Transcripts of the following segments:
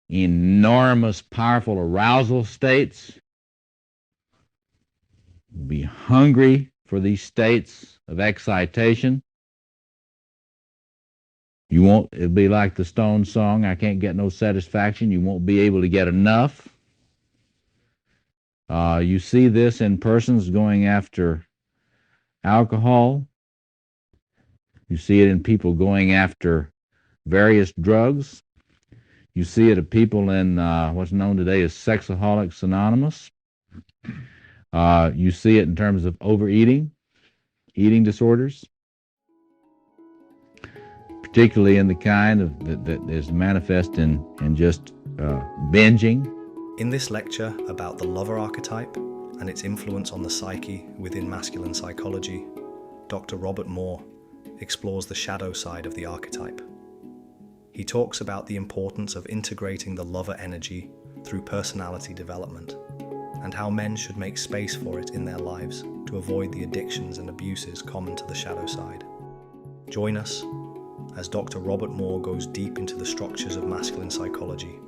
enormous, powerful arousal states, be hungry for these states of excitation. You won't, it'll be like the Stones song, I can't get no satisfaction. You won't be able to get enough. You see this in persons going after alcohol. You see it in people going after various drugs. You see it in people in what's known today as Sexaholics Anonymous. You see it in terms of overeating, eating disorders, particularly in the kind of that is manifest in just binging. In this lecture about the lover archetype and its influence on the psyche within masculine psychology, Dr. Robert Moore explores the shadow side of the archetype. He talks about the importance of integrating the lover energy through personality development and how men should make space for it in their lives to avoid the addictions and abuses common to the shadow side. Join us as Dr. Robert Moore goes deep into the structures of masculine psychology,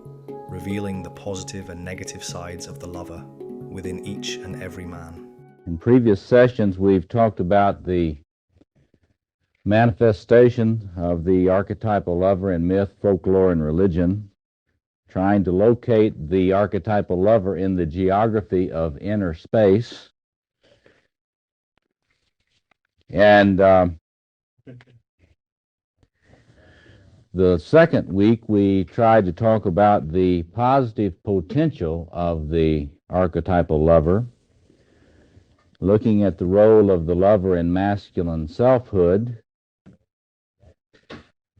revealing the positive and negative sides of the lover within each and every man. In previous sessions, we've talked about the manifestation of the archetypal lover in myth, folklore, and religion, trying to locate the archetypal lover in the geography of inner space. And the second week, we tried to talk about the positive potential of the archetypal lover, looking at the role of the lover in masculine selfhood,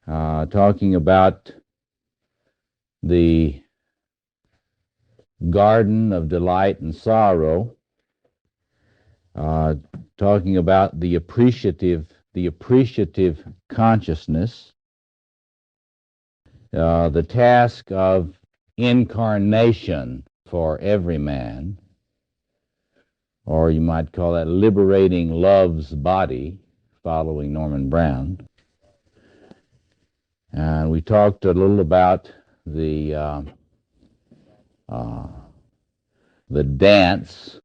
talking about the garden of delight and sorrow, talking about the appreciative consciousness, the task of incarnation for every man, or you might call that liberating love's body, following Norman Brown. And we talked a little about the dance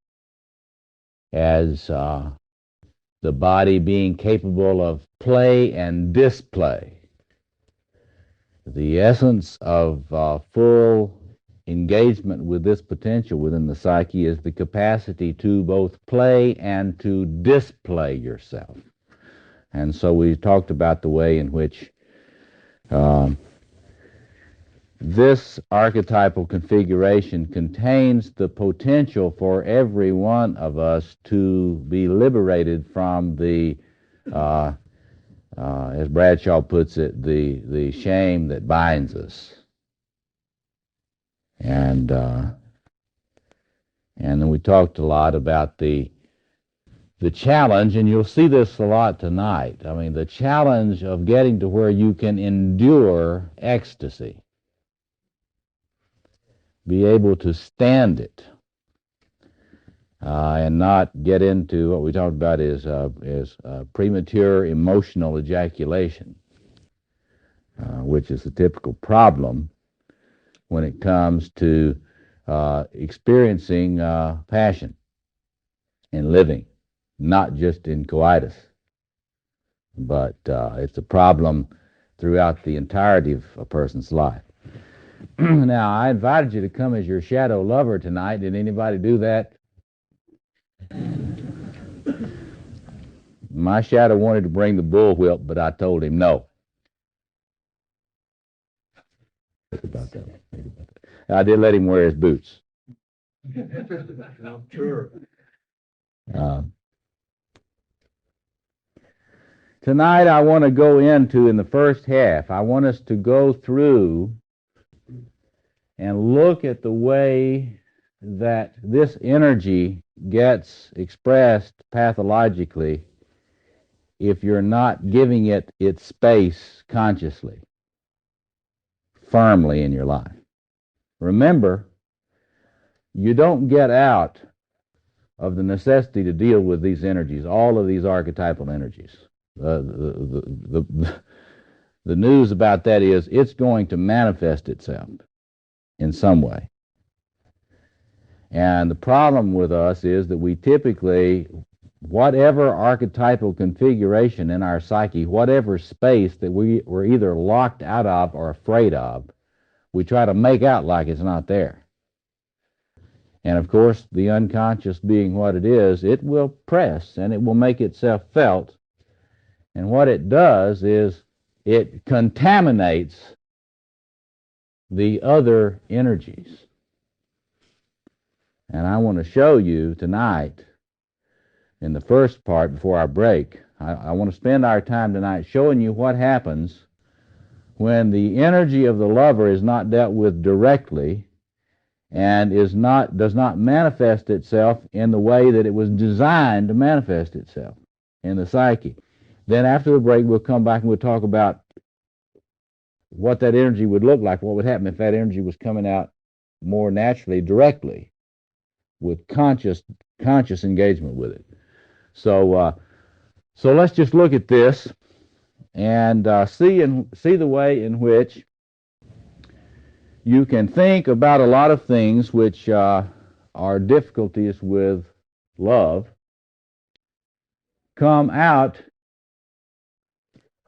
as the body being capable of play and display. The essence of full engagement with this potential within the psyche is the capacity to both play and to display yourself. And so we talked about the way in which this archetypal configuration contains the potential for every one of us to be liberated from the, as Bradshaw puts it, the shame that binds us. And then we talked a lot about the challenge, and you'll see this a lot tonight. I mean, the challenge of getting to where you can endure ecstasy, be able to stand it, and not get into what we talked about is premature emotional ejaculation, which is a typical problem when it comes to experiencing passion and living. Not just in coitus, but it's a problem throughout the entirety of a person's life. Now, I invited you to come as your shadow lover tonight. Did anybody do that? My shadow wanted to bring the bullwhip, but I told him no. Think about that. I did let him wear his boots. Sure. Tonight I want to go into, in the first half, I want us to go through and look at the way that this energy gets expressed pathologically if you're not giving it its space consciously, firmly in your life. Remember, you don't get out of the necessity to deal with these energies, all of these archetypal energies. The news about that is it's going to manifest itself. in some way. And the problem with us is that we typically, whatever archetypal configuration in our psyche, whatever space that we're either locked out of or afraid of, we try to make out like it's not there. And of course, the unconscious being what it is, it will press and it will make itself felt. And what it does is it contaminates the other energies. And I want to show you tonight, in the first part before our break, I want to spend our time tonight showing you what happens when the energy of the lover is not dealt with directly and does not manifest itself in the way that it was designed to manifest itself in the psyche. Then after the break, we'll come back and we'll talk about what that energy would look like, what would happen if that energy was coming out more naturally, directly, with conscious engagement with it. So let's just look at this and see the way in which you can think about a lot of things which are difficulties with love come out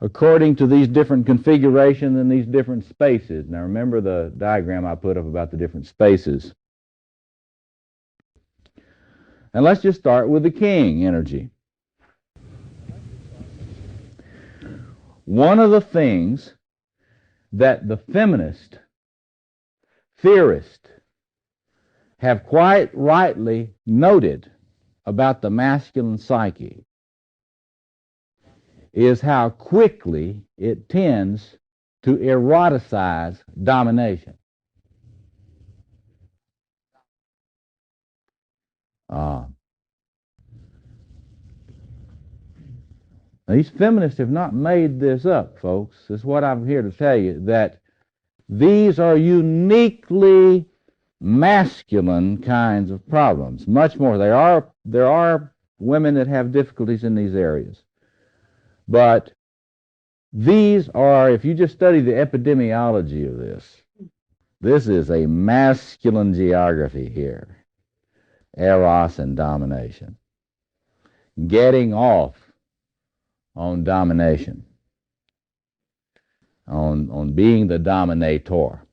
according to these different configurations and these different spaces. Now remember the diagram I put up about the different spaces. And let's just start with the king energy. One of the things that the feminist theorists have quite rightly noted about the masculine psyche is how quickly it tends to eroticize domination. These feminists have not made this up, folks. This is what I'm here to tell you, that these are uniquely masculine kinds of problems. Much more. There are women that have difficulties in these areas. But these are, if you just study the epidemiology of this is a masculine geography here. Eros and domination. Getting off on domination. On being the dominator.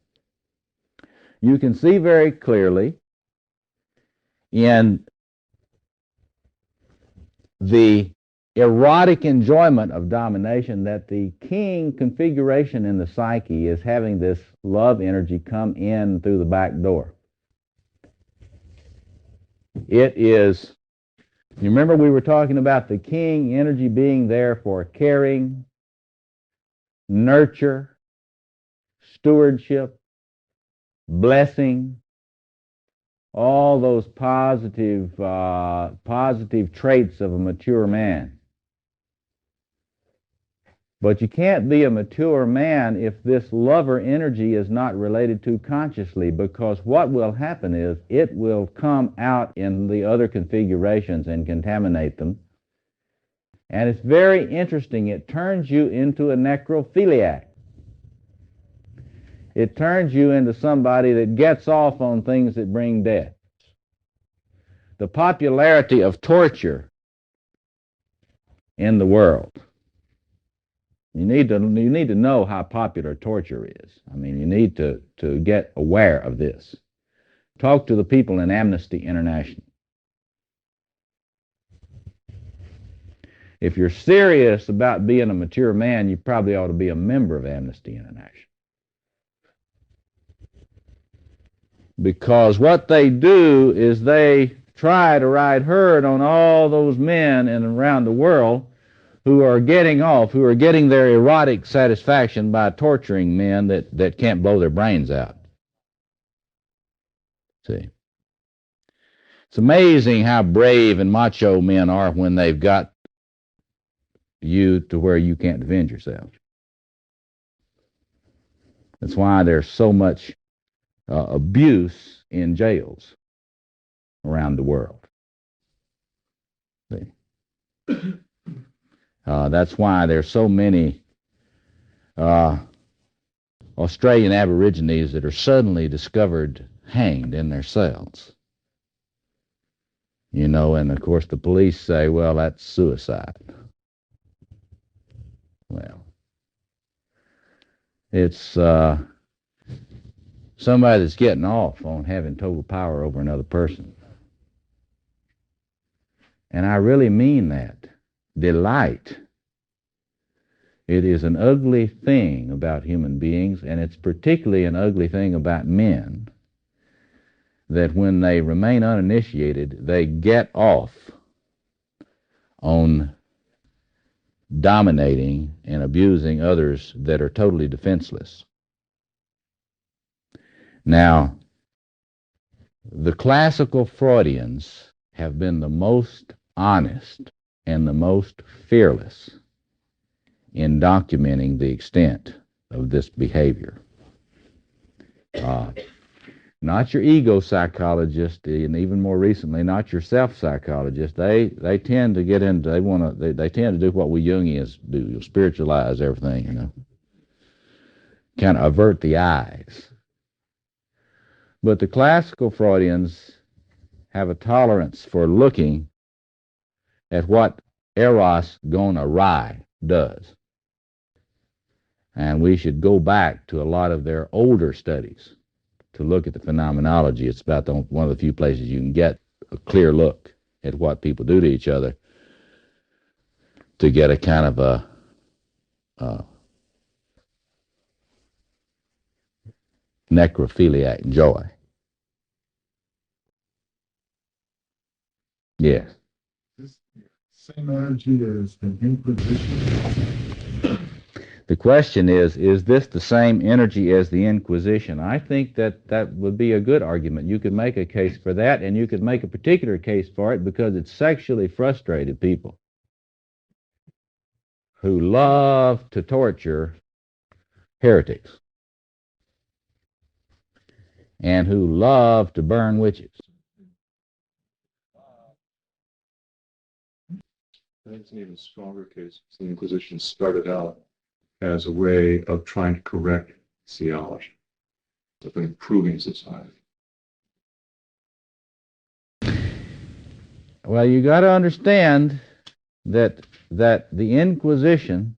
You can see very clearly in the erotic enjoyment of domination that the king configuration in the psyche is having this love energy come in through the back door. It is, you remember we were talking about the king energy being there for caring, nurture, stewardship, blessing, all those positive traits of a mature man. But you can't be a mature man if this lover energy is not related to consciously, because what will happen is it will come out in the other configurations and contaminate them. And it's very interesting. It turns you into a necrophiliac. It turns you into somebody that gets off on things that bring death. The popularity of torture in the world. You need to know how popular torture is. I mean, you need to get aware of this. Talk to the people in Amnesty International. If you're serious about being a mature man, you probably ought to be a member of Amnesty International. Because what they do is they try to ride herd on all those men and around the world who are getting off, who are getting their erotic satisfaction by torturing men that can't blow their brains out. See? It's amazing how brave and macho men are when they've got you to where you can't defend yourself. That's why there's so much abuse in jails around the world. See? That's why there's so many Australian Aborigines that are suddenly discovered hanged in their cells. You know, and of course the police say, well, that's suicide. Well, it's somebody that's getting off on having total power over another person. And I really mean that. Delight. It is an ugly thing about human beings, and it's particularly an ugly thing about men, that when they remain uninitiated, they get off on dominating and abusing others that are totally defenseless. Now, the classical Freudians have been the most honest and the most fearless in documenting the extent of this behavior. Not your ego psychologist, and even more recently, not your self psychologist. They tend to get into, they tend to do what we Jungians do, spiritualize everything, you know, kind of avert the eyes. But the classical Freudians have a tolerance for looking at what Eros gone awry does. And we should go back to a lot of their older studies to look at the phenomenology. It's about one of the few places you can get a clear look at what people do to each other to get a kind of a necrophiliac joy. Yes. This same energy as the Inquisition. The question is this the same energy as the Inquisition? I think that would be a good argument. You could make a case for that, and you could make a particular case for it because it's sexually frustrated people who love to torture heretics and who love to burn witches. I think it's an even stronger case. The Inquisition started out as a way of trying to correct theology, of improving society. Well, you got to understand that the Inquisition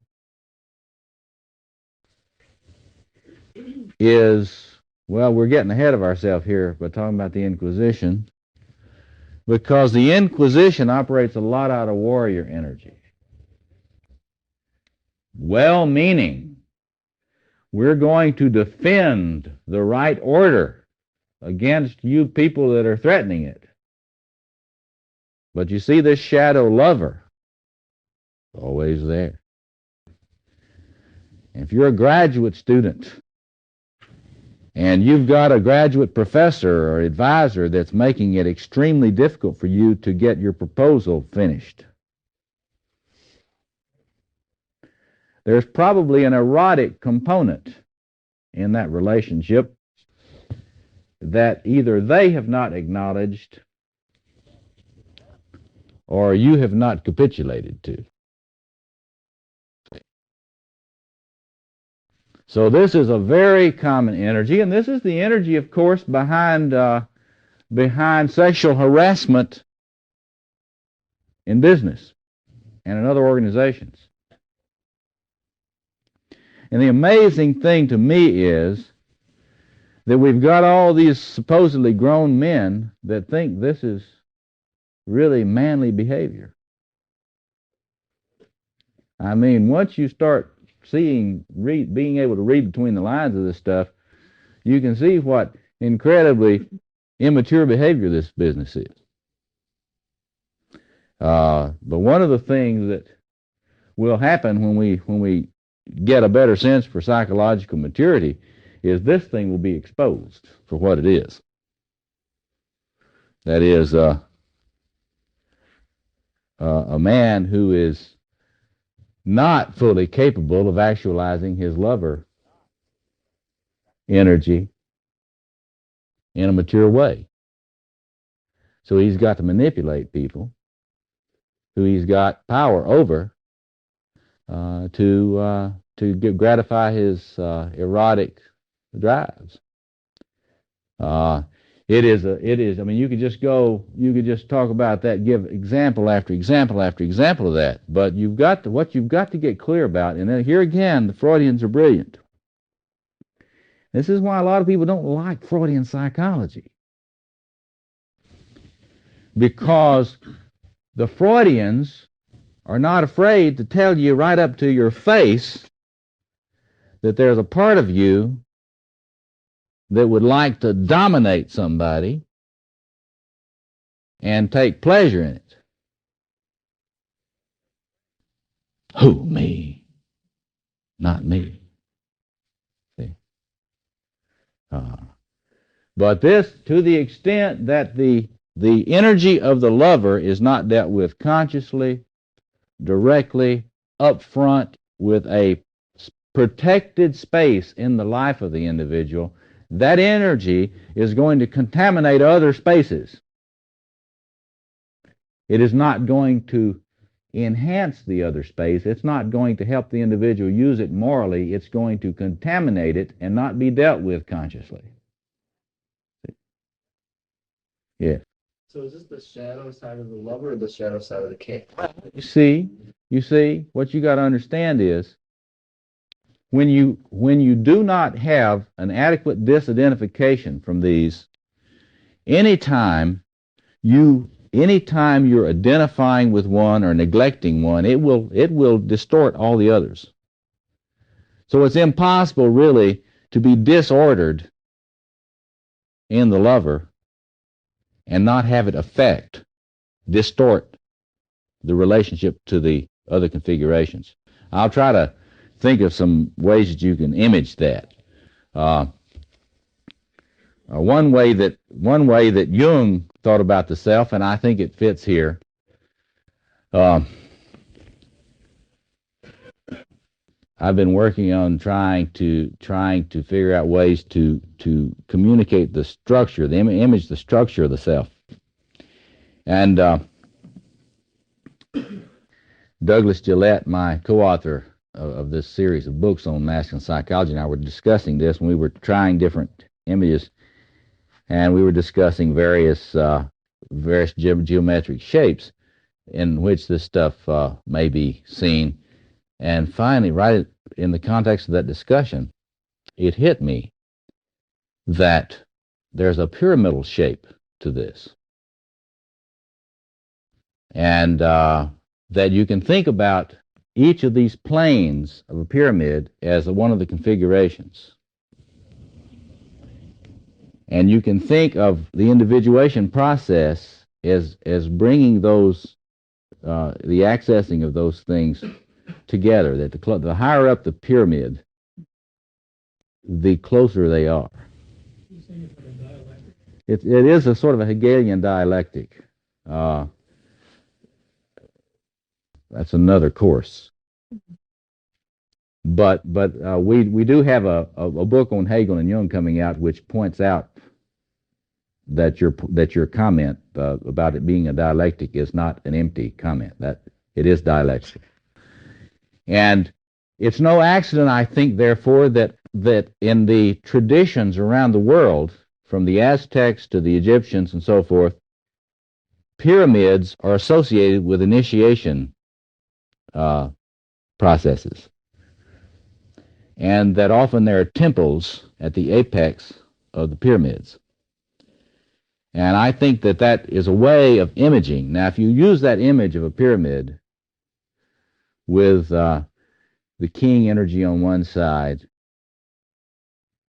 is, well, we're getting ahead of ourselves here by talking about the Inquisition, because the Inquisition operates a lot out of warrior energy. Well-meaning, we're going to defend the right order against you people that are threatening it. But you see this shadow lover, always there. If you're a graduate student and you've got a graduate professor or advisor that's making it extremely difficult for you to get your proposal finished, there's probably an erotic component in that relationship that either they have not acknowledged or you have not capitulated to. So this is a very common energy, and this is the energy, of course, behind sexual harassment in business and in other organizations. And the amazing thing to me is that we've got all these supposedly grown men that think this is really manly behavior. I mean, once you start being able to read between the lines of this stuff, you can see what incredibly immature behavior this business is. But one of the things that will happen when we get a better sense for psychological maturity is this thing will be exposed for what it is. That is, a man who is not fully capable of actualizing his lover energy in a mature way. So he's got to manipulate people who he's got power over to gratify his erotic drives. It is, I mean, you could just talk about that, give example after example after example of that, but what you've got to get clear about, and then here again, the Freudians are brilliant. This is why a lot of people don't like Freudian psychology. Because the Freudians are not afraid to tell you right up to your face that there's a part of you that would like to dominate somebody and take pleasure in it. Who, me? Not me. See? But this, to the extent that the energy of the lover is not dealt with consciously, directly, up front, with a protected space in the life of the individual, that energy is going to contaminate other spaces. It is not going to enhance the other space. It's not going to help the individual use it morally. It's going to contaminate it and not be dealt with consciously. Yeah. So is this the shadow side of the lover or the shadow side of the king? You see, what you got to understand is when you do not have an adequate disidentification from these, anytime you're identifying with one or neglecting one, it will distort all the others. So it's impossible really to be disordered in the lover and not have it distort the relationship to the other configurations. I'll try to think of some ways that you can image that. One way that Jung thought about the self, and I think it fits here. I've been working on trying to figure out ways to communicate the structure, the structure of the self. And Douglas Gillette, my co-author of this series of books on masculine psychology, and I were discussing this when we were trying different images, and we were discussing various geometric shapes in which this stuff may be seen. And finally, right in the context of that discussion, it hit me that there's a pyramidal shape to this. And that you can think about each of these planes of a pyramid as one of the configurations. And you can think of the individuation process as bringing those, the accessing of those things together, that the higher up the pyramid, the closer they are. It is a sort of a Hegelian dialectic. That's another course. But we do have a book on Hegel and Jung coming out, which points out that your comment about it being a dialectic is not an empty comment. That it is dialectic. And it's no accident, I think, therefore, that in the traditions around the world, from the Aztecs to the Egyptians and so forth, pyramids are associated with initiation processes. And that often there are temples at the apex of the pyramids. And I think that is a way of imaging. Now, if you use that image of a pyramid with the king energy on one side,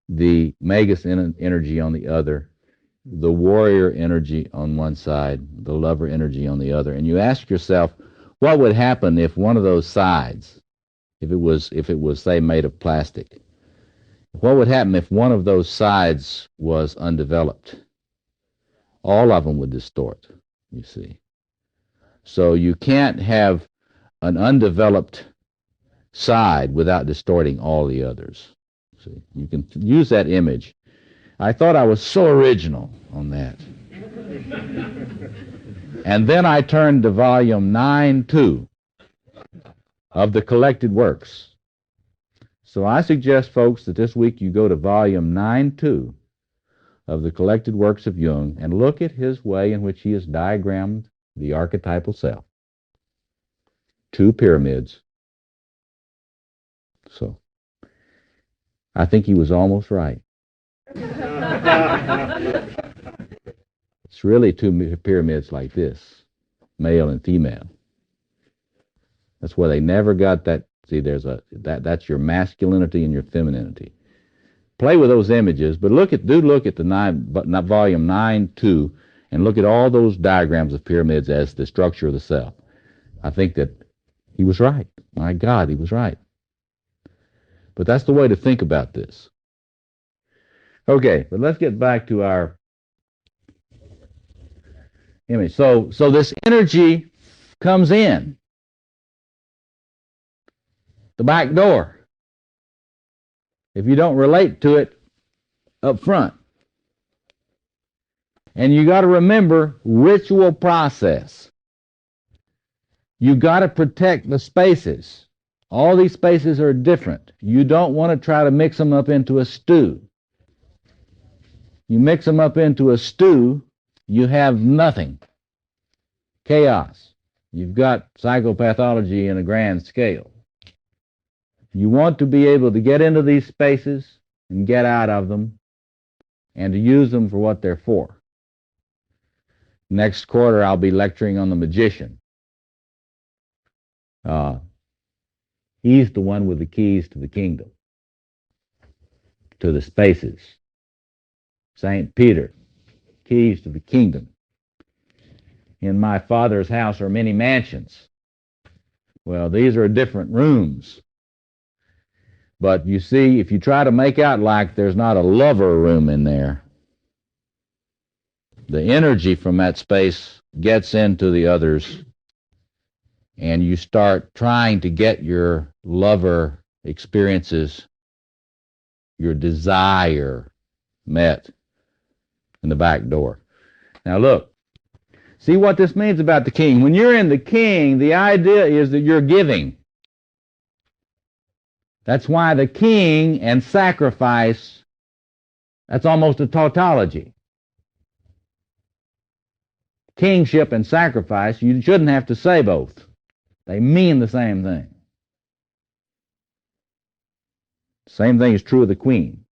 the Magus energy on the other, the warrior energy on one side, the lover energy on the other, and you ask yourself, what would happen if one of those sides, if it was say made of plastic, what would happen if one of those sides was undeveloped? All of them would distort, you see. So you can't have an undeveloped side without distorting all the others. See, you can use that image. I thought I was so original on that. And then I turned to volume 9-2 of the collected works. So I suggest, folks, that this week you go to volume 9-2 of the collected works of Jung and look at his way in which he has diagrammed the archetypal self. 2 pyramids. So I think he was almost right. It's really 2 pyramids like this, male and female. That's why they never got that. See, that's your masculinity and your femininity. Play with those images, but look at the volume 9-2, and look at all those diagrams of pyramids as the structure of the self. I think that he was right. My God, he was right. But that's the way to think about this. Okay, but let's get back to our image. So this energy comes in the back door if you don't relate to it up front. And you got to remember ritual process. You got to protect the spaces. All these spaces are different. You don't want to try to mix them up into a stew. You mix them up into a stew, you have nothing. Chaos. You've got psychopathology in a grand scale. You want to be able to get into these spaces and get out of them and to use them for what they're for. Next quarter, I'll be lecturing on the magician. He's the one with the keys to the kingdom, to the spaces. St. Peter, keys to the kingdom. In my Father's house are many mansions. Well, these are different rooms. But you see, if you try to make out like there's not a lover room in there, the energy from that space gets into the others, and you start trying to get your lover experiences, your desire met in the back door. Now look, see what this means about the king. When you're in the king, the idea is that you're giving. That's why the king and sacrifice, that's almost a tautology. Kingship and sacrifice, you shouldn't have to say both. They mean the same thing. Same thing is true of the queen.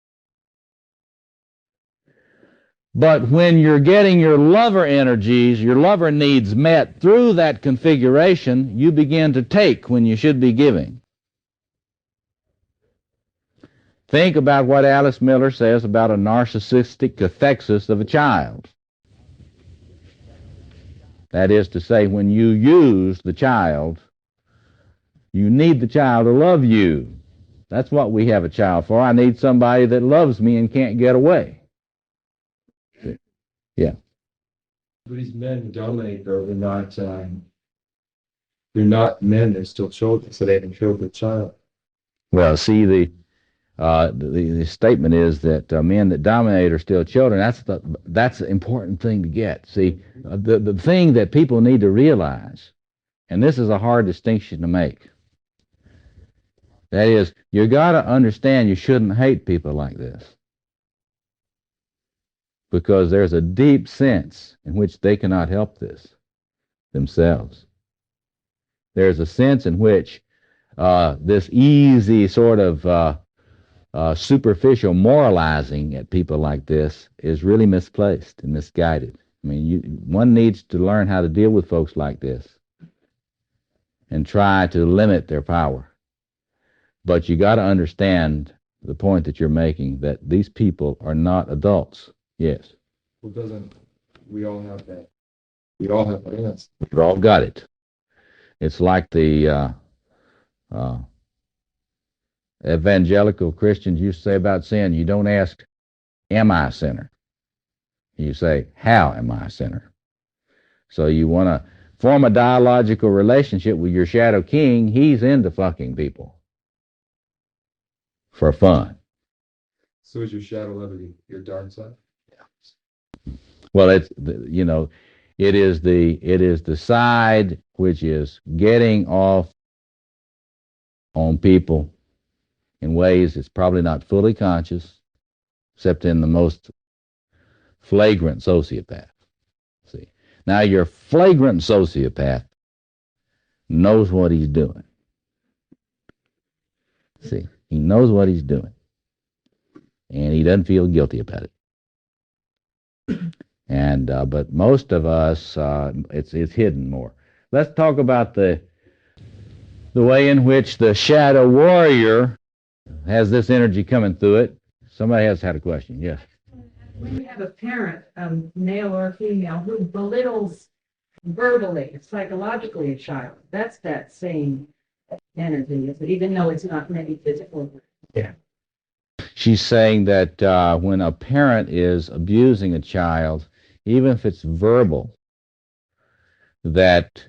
But when you're getting your lover energies, your lover needs met through that configuration, you begin to take when you should be giving. Think about what Alice Miller says about a narcissistic cathexis of a child. That is to say, when you use the child, you need the child to love you. That's what we have a child for. I need somebody that loves me and can't get away. Yeah. But these men who dominate, though, they're not men, they're still children, so they haven't killed their child. Well, see, the statement is that men that dominate are still children. That's the important thing to get. See, the thing that people need to realize, and this is a hard distinction to make, that is, you got to understand you shouldn't hate people like this, because there's a deep sense in which they cannot help this themselves. There's a sense in which this easy sort of superficial moralizing at people like this is really misplaced and misguided. I mean, one needs to learn how to deal with folks like this and try to limit their power. But you got to understand the point that you're making, that these people are not adults. Yes. Well, we all have that? We all have that. We've all got it. It's like the evangelical Christians used to say about sin. You don't ask, am I a sinner? You say, how am I a sinner? So you want to form a dialogical relationship with your shadow king. He's into fucking people for fun. So is your shadow lover your dark side? Yeah. Well, it is the side which is getting off on people in ways it's probably not fully conscious, except in the most flagrant sociopath. See, now your flagrant sociopath knows what he's doing. See, he knows what he's doing, and he doesn't feel guilty about it. And but most of us, it's hidden more. Let's talk about the way in which the shadow warrior has this energy coming through it. Somebody else had a question. Yes. When you have a parent, male or female, who belittles verbally, psychologically a child, that's that same energy, even though it's not maybe physical. Yeah. She's saying that when a parent is abusing a child, even if it's verbal, that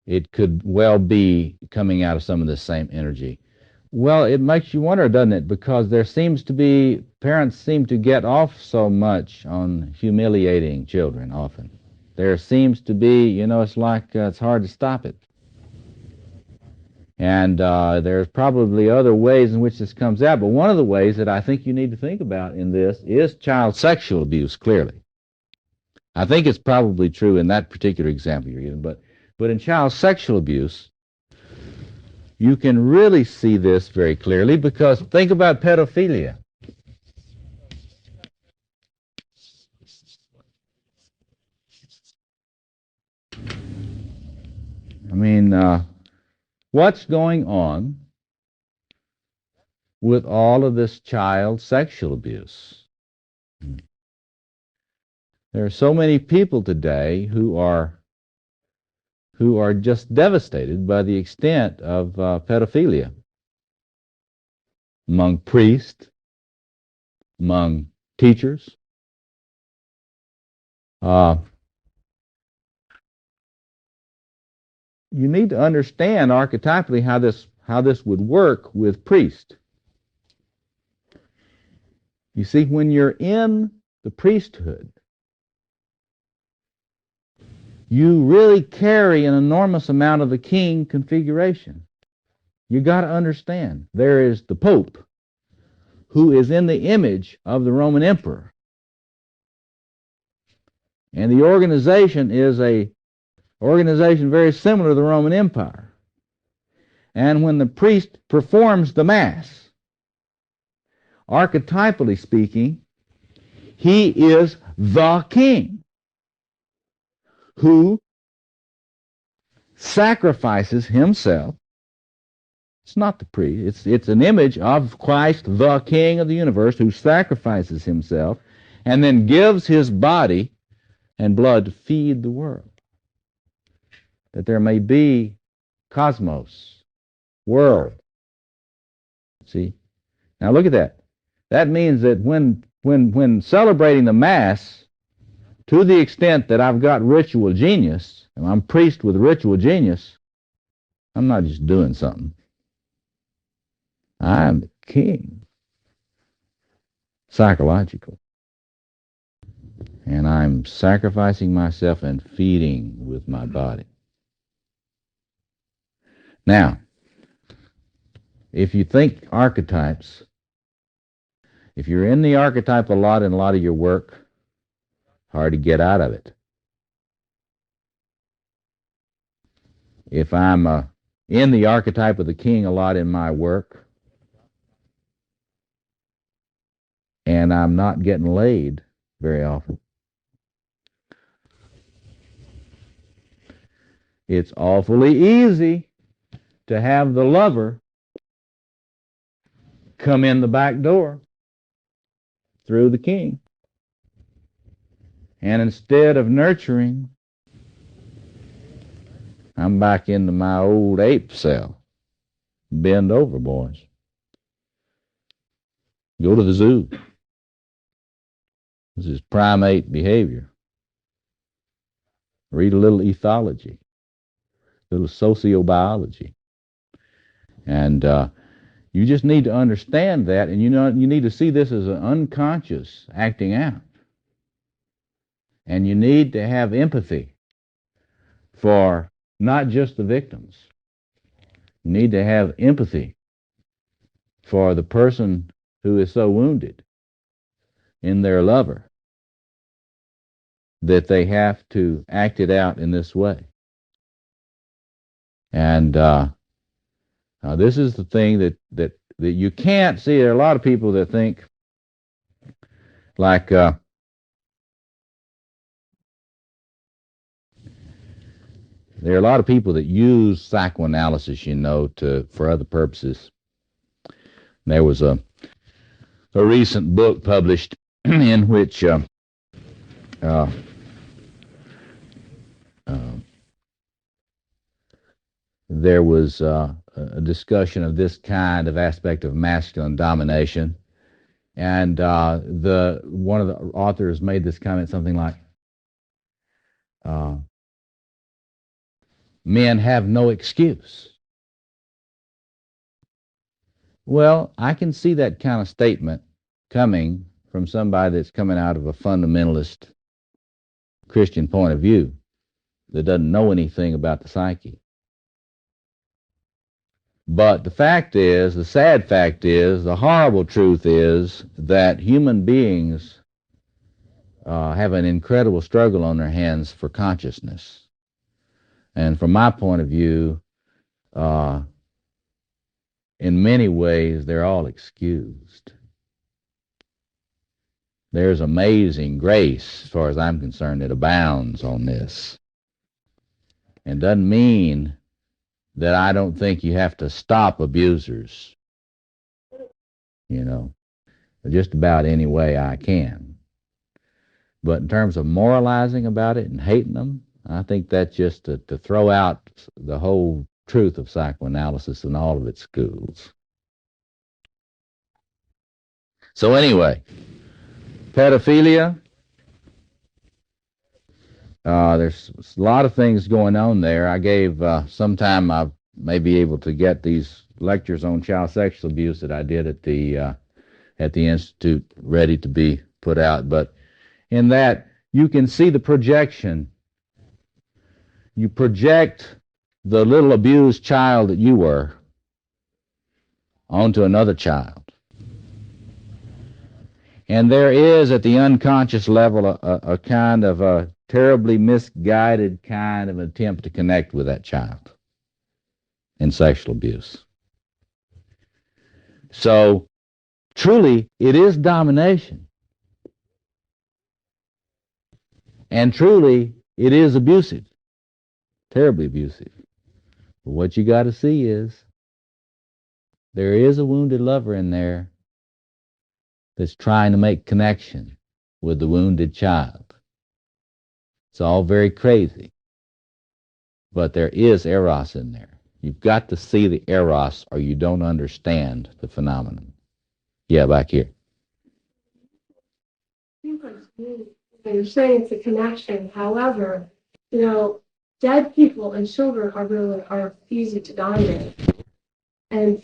it could well be coming out of some of the same energy. Well, it makes you wonder, doesn't it? Because there seems to be, parents seem to get off so much on humiliating children often. There seems to be, it's like it's hard to stop it. And there's probably other ways in which this comes out, but one of the ways that I think you need to think about in this is child sexual abuse, clearly. I think it's probably true in that particular example you're giving, but in child sexual abuse, you can really see this very clearly, because think about pedophilia. I mean, what's going on with all of this child sexual abuse? There are so many people today who are just devastated by the extent of pedophilia among priests, among teachers. You need to understand archetypally how this would work with priests. You see, when you're in the priesthood, you really carry an enormous amount of the king configuration. You got to understand, there is the Pope, who is in the image of the Roman Emperor. And the organization is a organization very similar to the Roman Empire. And when the priest performs the Mass, archetypally speaking, he is the king who sacrifices himself. It's not the priest. It's an image of Christ, the King of the universe, who sacrifices himself and then gives his body and blood to feed the world, that there may be cosmos, world. See? Now look at that. That means that when celebrating the Mass, to the extent that I've got ritual genius, and I'm priest with ritual genius, I'm not just doing something. I'm the king. Psychological. And I'm sacrificing myself and feeding with my body. Now, if you think archetypes, if you're in the archetype a lot in a lot of your work, hard to get out of it. If I'm in the archetype of the king a lot in my work, and I'm not getting laid very often, it's awfully easy to have the lover come in the back door through the king. And instead of nurturing, I'm back into my old ape cell. Bend over, boys. Go to the zoo. This is primate behavior. Read a little ethology, a little sociobiology. And you just need to understand that, and you need to see this as an unconscious acting out. And you need to have empathy for not just the victims. You need to have empathy for the person who is so wounded in their lover that they have to act it out in this way. And this is the thing that you can't see. There are a lot of people that think like there are a lot of people that use psychoanalysis, for other purposes. There was a recent book published in which there was a discussion of this kind of aspect of masculine domination, and one of the authors made this comment, something like, "Men have no excuse." Well, I can see that kind of statement coming from somebody that's coming out of a fundamentalist Christian point of view that doesn't know anything about the psyche. But the sad fact is, the horrible truth is that human beings have an incredible struggle on their hands for consciousness. And from my point of view, in many ways, they're all excused. There's amazing grace, as far as I'm concerned, that abounds on this. And doesn't mean that I don't think you have to stop abusers, just about any way I can. But in terms of moralizing about it and hating them, I think that's just to throw out the whole truth of psychoanalysis and all of its schools. So anyway, pedophilia, there's a lot of things going on there. I gave, sometime I may be able to get these lectures on child sexual abuse that I did at the Institute ready to be put out. But in that, you can see the projection. You project the little abused child that you were onto another child. And there is, at the unconscious level, a kind of a terribly misguided kind of attempt to connect with that child in sexual abuse. So, truly, it is domination. And truly, it is abusive, terribly abusive. But what you got to see is there is a wounded lover in there that's trying to make connection with the wounded child. It's all very crazy, but there is eros in there. You've got to see the eros or you don't understand the phenomenon. Yeah, back here. You're saying it's a connection. However, dead people and children are easy to dominate, and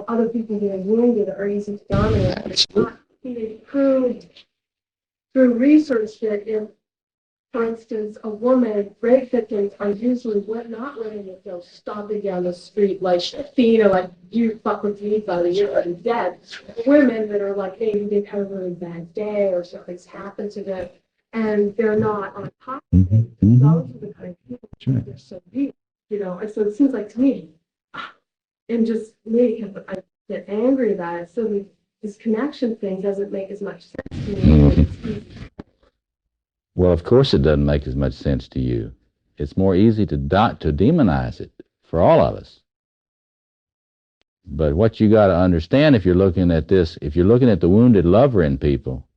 other people being wounded are easy to dominate. It's not proved through research that if, for instance, a woman, rape victims are usually not women that go stomping down the street like you fuck with me, buddy, you're already dead. Women that are like maybe they've had a really bad day or something's happened to them, and they're not on top of it. Those are the kind of people that are so deep, And so it seems like to me, and just me, I get angry about it. So this connection thing doesn't make as much sense to me. Well, of course it doesn't make as much sense to you. It's more easy to demonize it for all of us. But what you got to understand if you're looking at this, if you're looking at the wounded lover in people,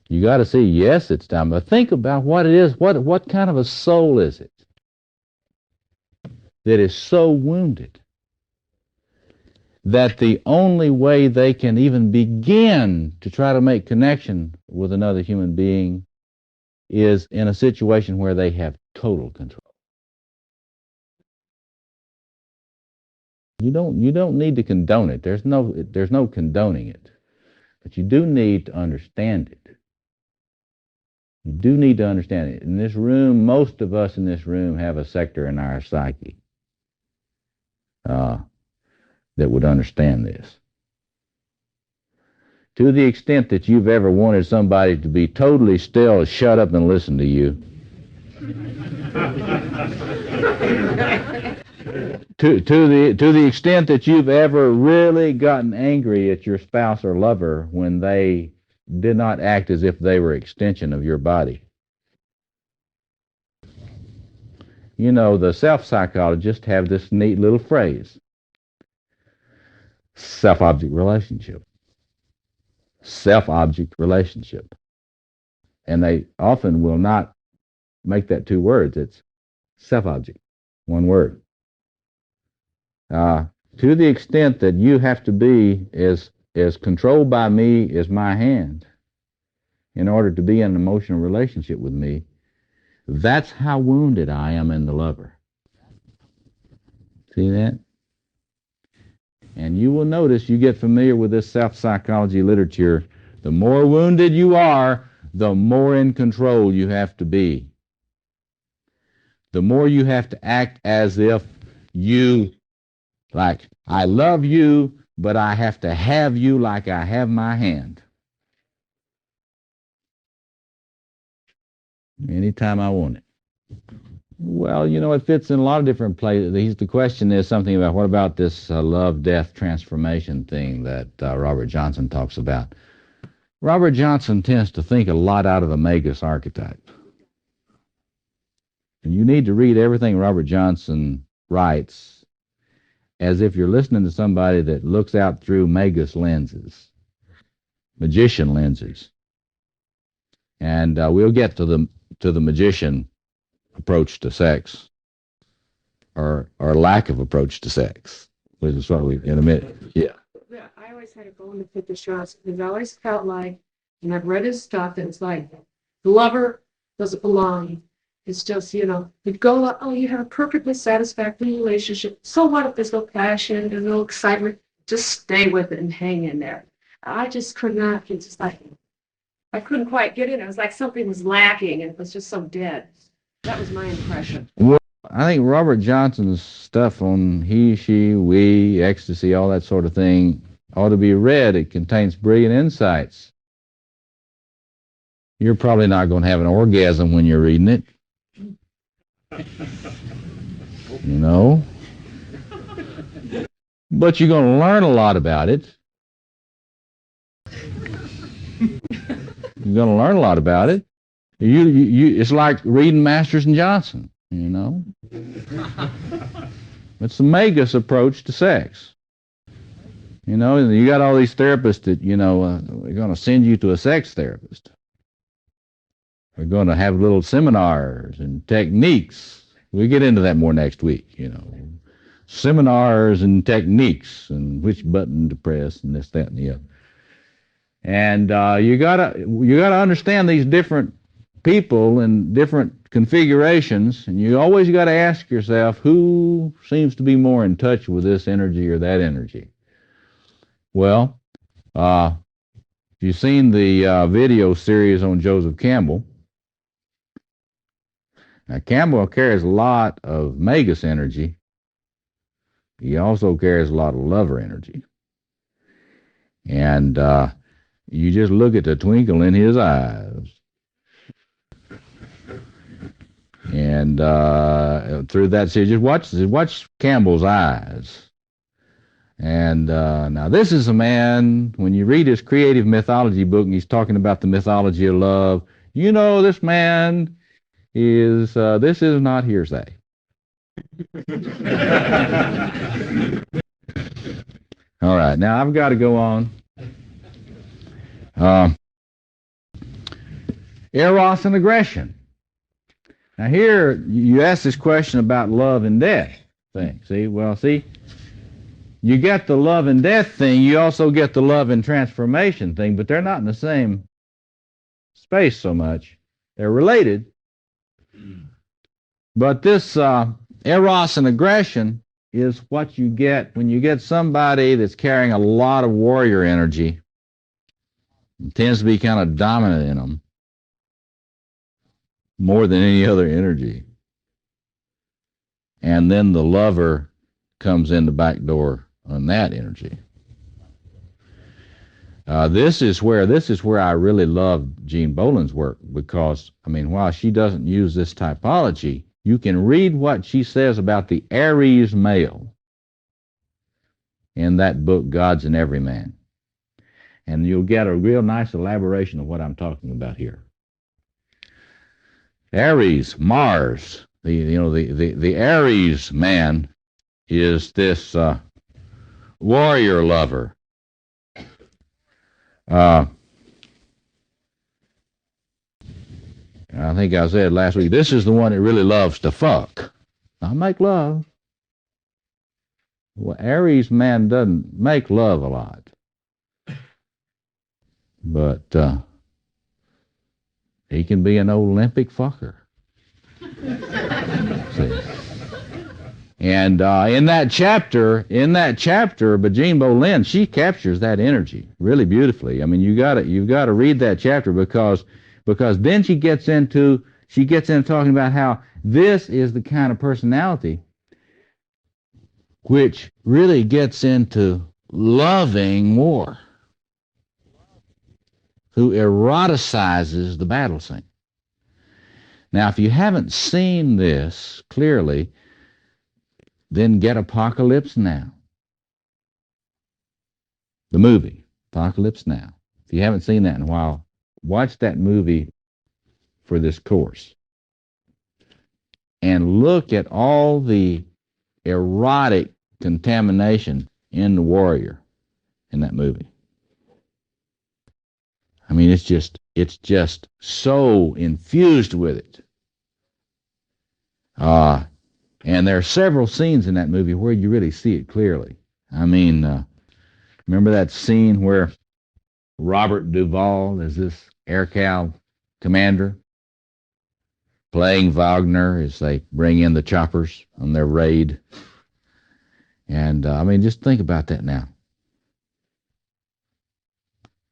you got to see, yes, it's time. But think about what it is. What kind of a soul is it that is so wounded that the only way they can even begin to try to make connection with another human being is in a situation where they have total control. You don't need to condone it. There's no condoning it. But you do need to understand it. You do need to understand it. In this room, most of us in this room have a sector in our psyche that would understand this. to the extent that you've ever wanted somebody to be totally still, shut up and listen to you, to the extent that you've ever really gotten angry at your spouse or lover when they did not act as if they were an extension of your body. You know, the self-psychologists have this neat little phrase: self-object relationship. Self-object relationship. And they often will not make that two words. It's self-object, one word. To the extent that you have to be as controlled by me as my hand in order to be in an emotional relationship with me, that's how wounded I am in the lover. See that? And you will notice, you get familiar with this self-psychology literature, the more wounded you are, the more in control you have to be. The more you have to act as if you, like, I love you, but I have to have you like I have my hand. Anytime I want it. Well, you know, it fits in a lot of different places. The question is something about, what about this love-death transformation thing that Robert Johnson talks about? Robert Johnson tends to think a lot out of the Magus archetype. And you need to read everything Robert Johnson writes as if you're listening to somebody that looks out through Magus lenses, magician lenses. And we'll get to the magician approach to sex, or lack of approach to sex, which is what we in a minute. Yeah. Yeah, I always had a bone to pick the shots because I always felt like, and I've read his stuff, that it's like the lover doesn't belong. It's just, you know, you'd go, oh, you have a perfectly satisfactory relationship. So what if there's no passion, there's no excitement? Just stay with it and hang in there. I just could not. It's just like, I couldn't quite get in. It was like something was lacking, and it was just so dead. That was my impression. Well, I think Robert Johnson's stuff on he, she, we, ecstasy, all that sort of thing ought to be read. It contains brilliant insights. You're probably not going to have an orgasm when you're reading it. You know? But you're going to learn a lot about it. You're going to learn a lot about it. It's like reading Masters and Johnson, you know? It's the Magus approach to sex. You know, you got all these therapists that, you know, they're going to send you to a sex therapist. We're going to have little seminars and techniques. We'll get into that more next week, you know. Seminars and techniques and which button to press and this, that, and the other. And you gotta understand these different people and different configurations, and you always got to ask yourself, who seems to be more in touch with this energy or that energy? Well, if you've seen the video series on Joseph Campbell, now Campbell carries a lot of Magus energy. He also carries a lot of lover energy. And you just look at the twinkle in his eyes. And through that, so just watch Campbell's eyes. And now this is a man, when you read his creative mythology book and he's talking about the mythology of love, you know this man is, this is not hearsay. All right, now I've got to go on. Eros and aggression. Now here, you ask this question about love and death thing. See, you get the love and death thing, you also get the love and transformation thing, but they're not in the same space so much. They're related. But this eros and aggression is what you get when you get somebody that's carrying a lot of warrior energy. It tends to be kind of dominant in them, more than any other energy. And then the lover comes in the back door on that energy. This is where I really love Jean Boland's work, because I mean, while she doesn't use this typology, you can read what she says about the Aries male in that book, Gods in Every Man, and you'll get a real nice elaboration of what I'm talking about here. Aries, Mars, the Aries man is this warrior lover. I think I said last week, this is the one that really loves to fuck. Not make love. Well, Aries man doesn't make love a lot. But he can be an Olympic fucker. See? And in that chapter, but Jean Bolin, she captures that energy really beautifully. I mean, you've got to read that chapter, because then she gets into talking about how this is the kind of personality which really gets into loving war, who eroticizes the battle scene. Now, if you haven't seen this clearly, then get Apocalypse Now. The movie, Apocalypse Now. If you haven't seen that in a while, watch that movie for this course. And look at all the erotic contamination in the warrior in that movie. I mean, it's just so infused with it. And there are several scenes in that movie where you really see it clearly. I mean, remember that scene where Robert Duvall is this AirCal commander playing Wagner as they bring in the choppers on their raid? And, I mean, just think about that now.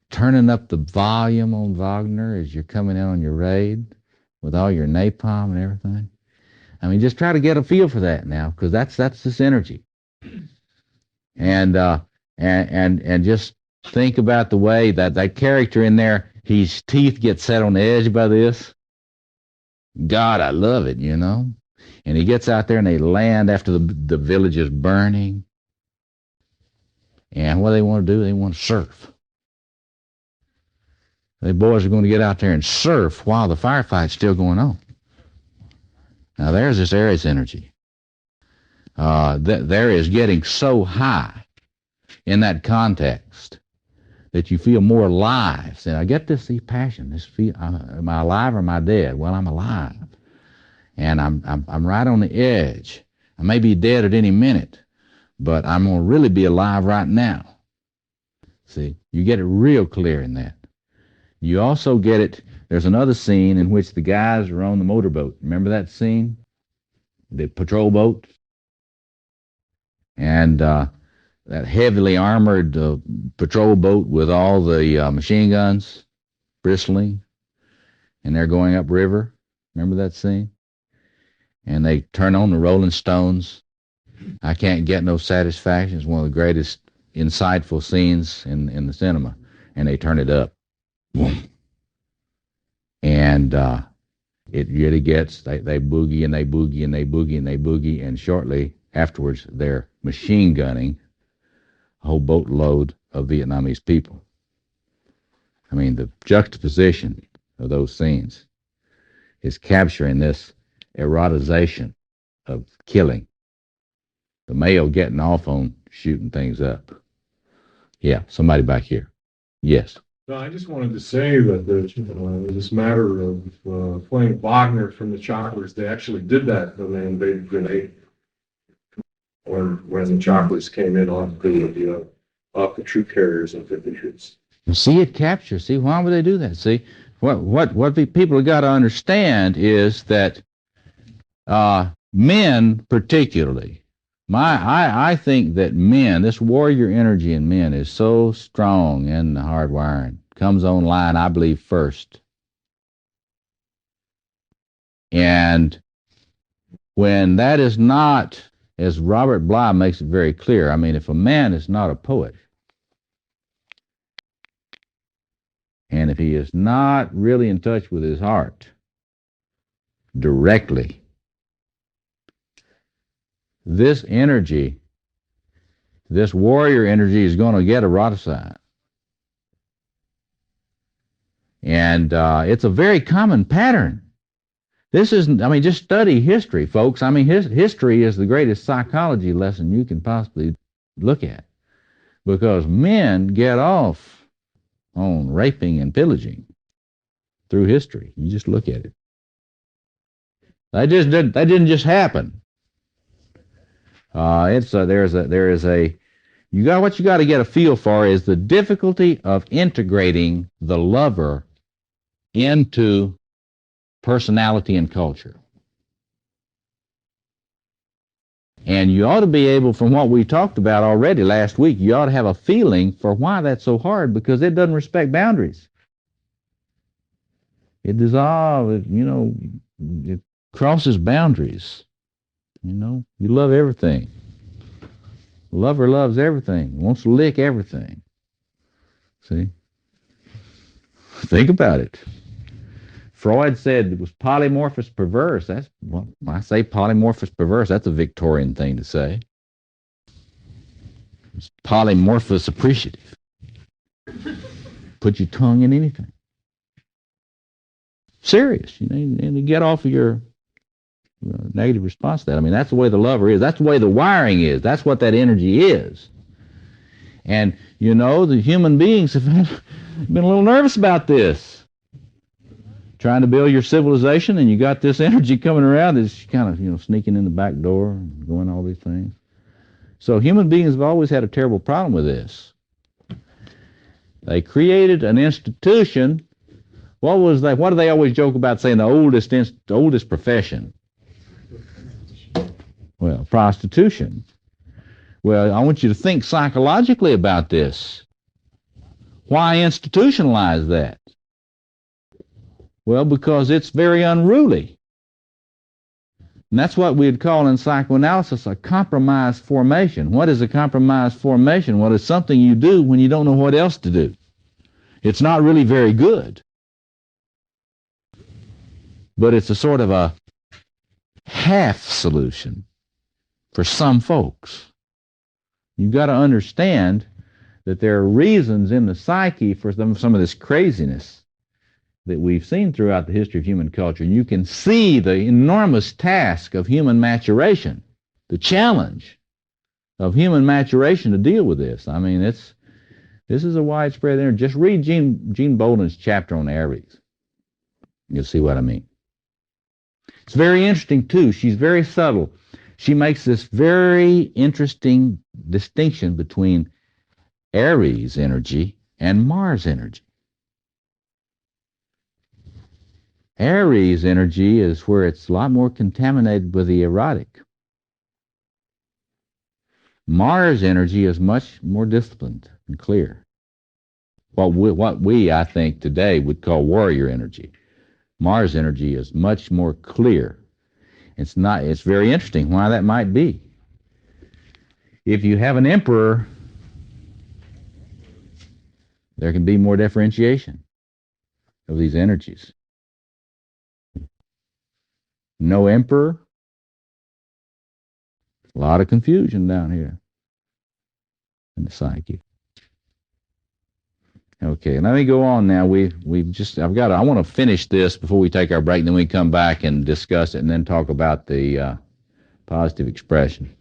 Turning up the volume on Wagner as you're coming in on your raid with all your napalm and everything. I mean, just try to get a feel for that now, because that's this energy. And just think about the way that character in there, his teeth get set on the edge by this. God, I love it, you know. And he gets out there and they land after the village is burning. And what do they want to do? They want to surf. The boys are going to get out there and surf while the firefight's still going on. Now there's this Aries energy. There is getting so high in that context that you feel more alive. So I get this passion, this feel. Am I alive or am I dead? Well, I'm alive, and I'm right on the edge. I may be dead at any minute, but I'm gonna really be alive right now. See, you get it real clear in that. You also get it. There's another scene in which the guys are on the motorboat. Remember that scene? The patrol boat? And that heavily armored patrol boat with all the machine guns bristling, and they're going upriver. Remember that scene? And they turn on the Rolling Stones. I Can't Get No Satisfaction. It's one of the greatest insightful scenes in the cinema. And they turn it up. And it really gets, they boogie and they boogie and they boogie and they boogie, and shortly afterwards they're machine gunning a whole boatload of Vietnamese people. I mean, the juxtaposition of those scenes is capturing this erotization of killing. The male getting off on shooting things up. Yeah, somebody back here. Yes. No, I just wanted to say that there's this matter of playing Wagner from the choppers. They actually did that when they invaded Grenada, when the choppers came in off the troop carriers and 50 ships. See it capture. See, why would they do that? See, what people have got to understand is that men particularly, I think that men, this warrior energy in men is so strong in the hardwiring, comes online, I believe, first. And when that is not, as Robert Bly makes it very clear, I mean, if a man is not a poet, And if he is not really in touch with his heart directly, this energy, this warrior energy, is going to get eroticized. And it's a very common pattern. This isn't, I mean, just study history, folks. I mean, history is the greatest psychology lesson you can possibly look at, because men get off on raping and pillaging through history. You just look at it. That didn't just happen. What you got to get a feel for is the difficulty of integrating the lover into personality and culture. And you ought to be able, from what we talked about already last week, you ought to have a feeling for why that's so hard, because it doesn't respect boundaries. It dissolves, it crosses boundaries. You love everything. The lover loves everything, wants to lick everything. See? Think about it. Freud said it was polymorphous perverse. That's, well, when I say polymorphous perverse, that's a Victorian thing to say. It's polymorphous appreciative. Put your tongue in anything. Serious, and get off of your negative response to that. I mean, that's the way the lover is. That's the way the wiring is. That's what that energy is. And, the human beings have been a little nervous about this. Trying to build your civilization, and you got this energy coming around that's kind of, sneaking in the back door and doing all these things. So human beings have always had a terrible problem with this. They created an institution. What do they always joke about saying the oldest profession? Well, prostitution. Well, I want you to think psychologically about this. Why institutionalize that? Well, because it's very unruly. And that's what we'd call in psychoanalysis a compromise formation. What is a compromise formation? Well, it's something you do when you don't know what else to do. It's not really very good. But it's a sort of a half solution for some folks. You've got to understand that there are reasons in the psyche for some of this craziness that we've seen throughout the history of human culture. And you can see the enormous task of human maturation, the challenge of human maturation to deal with this. I mean, this is a widespread energy. Just read Jean Bolden's chapter on Aries. You'll see what I mean. It's very interesting, too. She's very subtle. She makes this very interesting distinction between Aries energy and Mars energy. Aries energy is where it's a lot more contaminated with the erotic. Mars energy is much more disciplined and clear. What we, I think, today would call warrior energy. Mars energy is much more clear. It's very interesting why that might be. If you have an emperor, there can be more differentiation of these energies. No emperor, a lot of confusion down here in the psyche. Okay, let me go on now. I want to finish this before we take our break, then we come back and discuss it and then talk about the positive expression.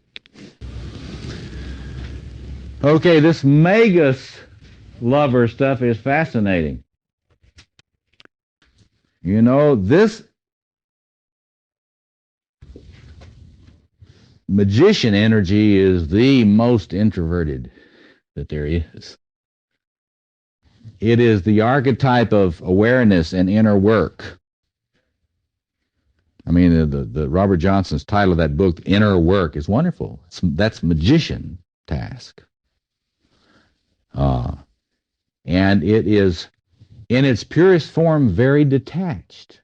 Okay, this Magus lover stuff is fascinating. This magician energy is the most introverted that there is. It is the archetype of awareness and inner work. I mean, the Robert Johnson's title of that book, Inner Work, is wonderful. That's magician task. And it is, in its purest form, very detached.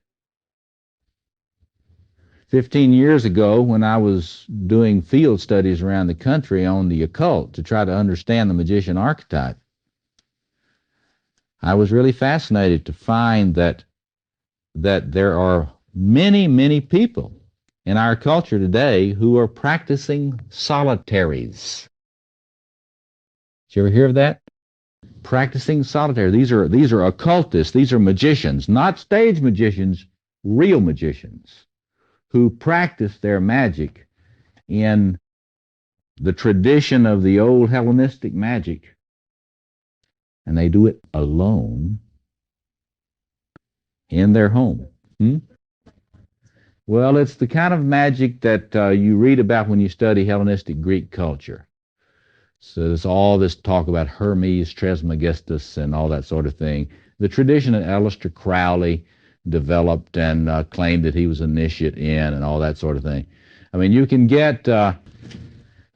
15 years ago, when I was doing field studies around the country on the occult to try to understand the magician archetype, I was really fascinated to find that there are many, many people in our culture today who are practicing solitaries. Did you ever hear of that? Practicing solitaire. These are occultists. These are magicians, not stage magicians, real magicians who practice their magic in the tradition of the old Hellenistic magic, and they do it alone in their home. Well, it's the kind of magic that you read about when you study Hellenistic Greek culture. So there's all this talk about Hermes Trismegistus and all that sort of thing. The tradition that Aleister Crowley developed and claimed that he was initiate in and all that sort of thing. I mean, you can get,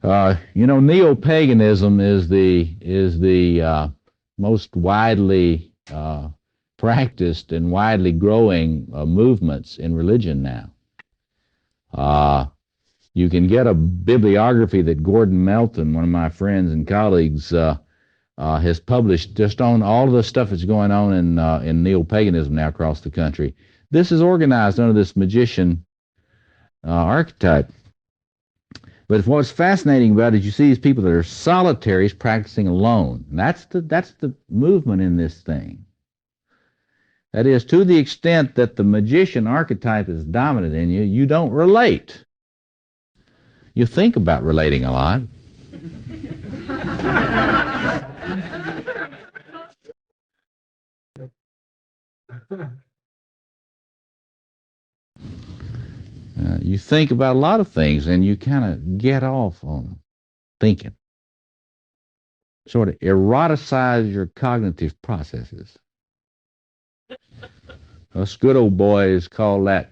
neo-paganism is the most widely practiced and widely growing movements in religion now. You can get a bibliography that Gordon Melton, one of my friends and colleagues, has published just on all of the stuff that's going on in neo-paganism now across the country. This is organized under this magician archetype. But what's fascinating about it is you see these people that are solitaries practicing alone. And that's the movement in this thing. That is, to the extent that the magician archetype is dominant in you, you don't relate. You think about relating a lot. You think about a lot of things and you kind of get off on thinking. Sort of eroticize your cognitive processes. Us good old boys call that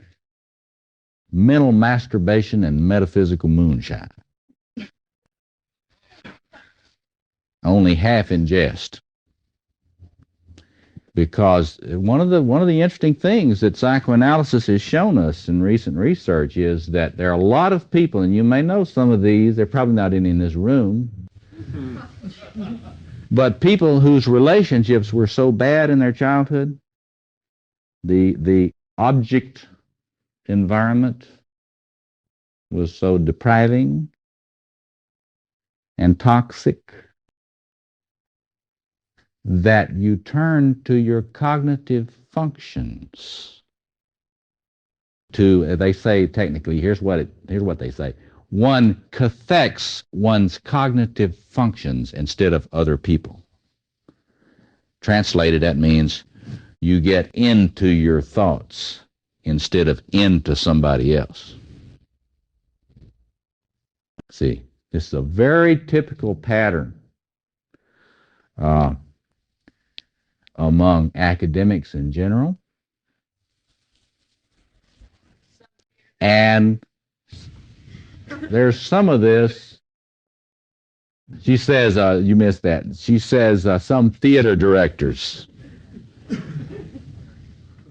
mental masturbation and metaphysical moonshine. Only half in jest. Because one of the interesting things that psychoanalysis has shown us in recent research is that there are a lot of people, and you may know some of these, they're probably not any in this room, but people whose relationships were so bad in their childhood, the object environment was so depriving and toxic that you turn to your cognitive functions to, they say technically, here's what they say. One cathects one's cognitive functions instead of other people. Translated, that means you get into your thoughts instead of into somebody else. See, this is a very typical pattern among academics in general. And there's some of this. She says, you missed that. She says some theater directors.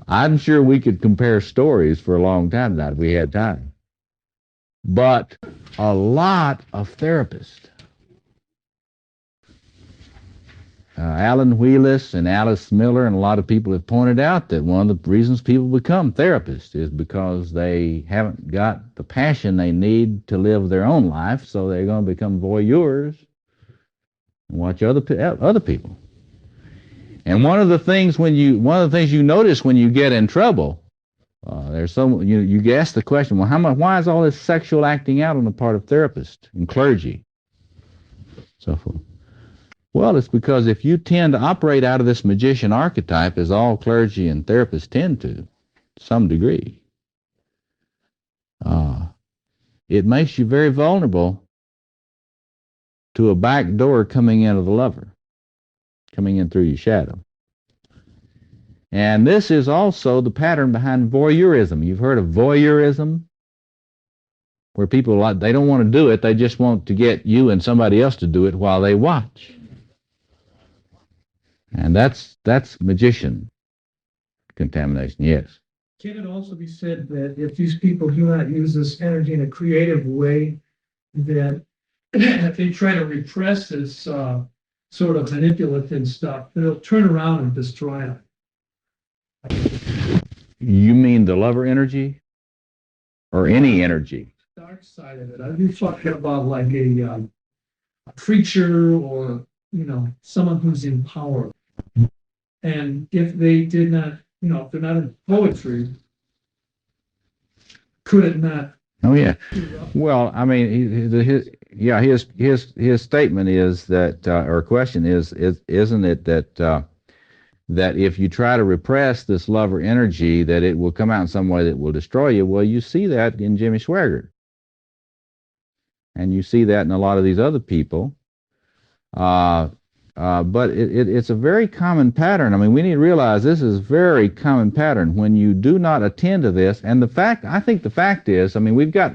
I'm sure we could compare stories for a long time now if we had time. But a lot of therapists. Alan Wheelis and Alice Miller and a lot of people have pointed out that one of the reasons people become therapists is because they haven't got the passion they need to live their own life, so they're going to become voyeurs and watch other people. And one of the things you notice when you get in trouble, there's some you ask the question, well, why is all this sexual acting out on the part of therapists and clergy, so forth? Well, it's because if you tend to operate out of this magician archetype, as all clergy and therapists tend to some degree, it makes you very vulnerable to a back door coming in of the lover, coming in through your shadow. And this is also the pattern behind voyeurism. You've heard of voyeurism, where people, they don't want to do it, they just want to get you and somebody else to do it while they watch. And that's magician contamination, yes. Can it also be said that if these people do not use this energy in a creative way, that if they try to repress this sort of manipulative stuff, it'll turn around and destroy them. You mean the lover energy? Or any energy? Dark side of it. I'd be talking about like a preacher or, someone who's in power. And if they did not, if they're not in poetry, could it not? Oh yeah. Well, I mean, his statement is that, or question isn't it that that if you try to repress this lover energy, that it will come out in some way that will destroy you? Well, you see that in Jimmy Swaggart, and you see that in a lot of these other people. But it's a very common pattern. I mean, we need to realize this is a very common pattern when you do not attend to this. And I think the fact is, I mean, we've got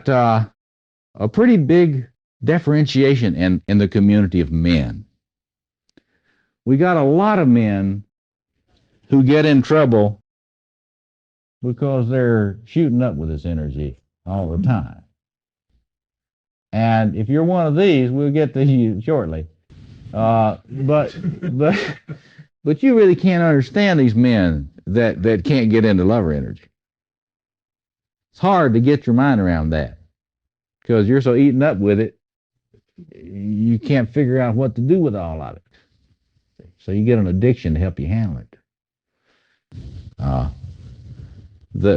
a pretty big differentiation in the community of men. We got a lot of men who get in trouble because they're shooting up with this energy all the time. And if you're one of these, we'll get to you shortly. But you really can't understand these men that can't get into lover energy. It's hard to get your mind around that because you're so eaten up with it, you can't figure out what to do with all of it. So you get an addiction to help you handle it.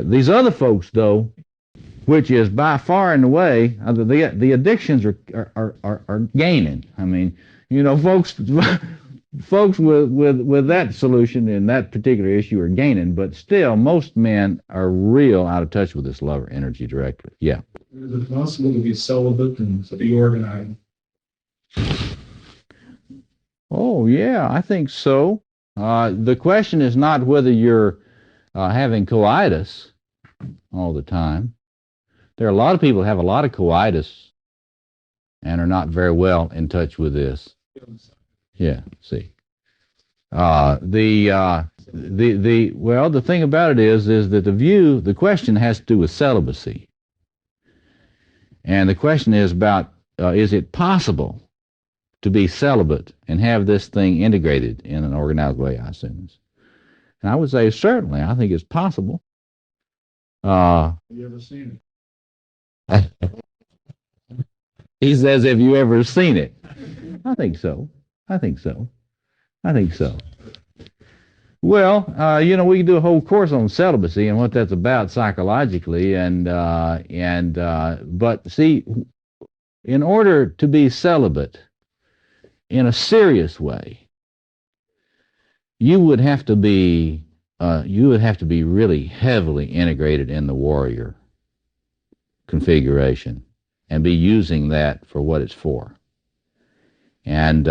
These other folks, though, which is by far and away, the addictions are gaining. I mean, folks with that solution in that particular issue are gaining, but still, most men are real out of touch with this lover energy directly. Yeah. Is it possible to be celibate and to be organized? Oh, yeah, I think so. The question is not whether you're having coitus all the time. There are a lot of people who have a lot of coitus and are not very well in touch with this. Yeah, see. Well, the thing about it is that the question has to do with celibacy. And the question is about, is it possible to be celibate and have this thing integrated in an organized way, I assume. And I would say certainly, I think it's possible. Have you ever seen it? He says, have you ever seen it? I think so. I think so. Well, we can do a whole course on celibacy and what that's about psychologically, but see, in order to be celibate in a serious way, you would have to be really heavily integrated in the warrior configuration and be using that for what it's for. And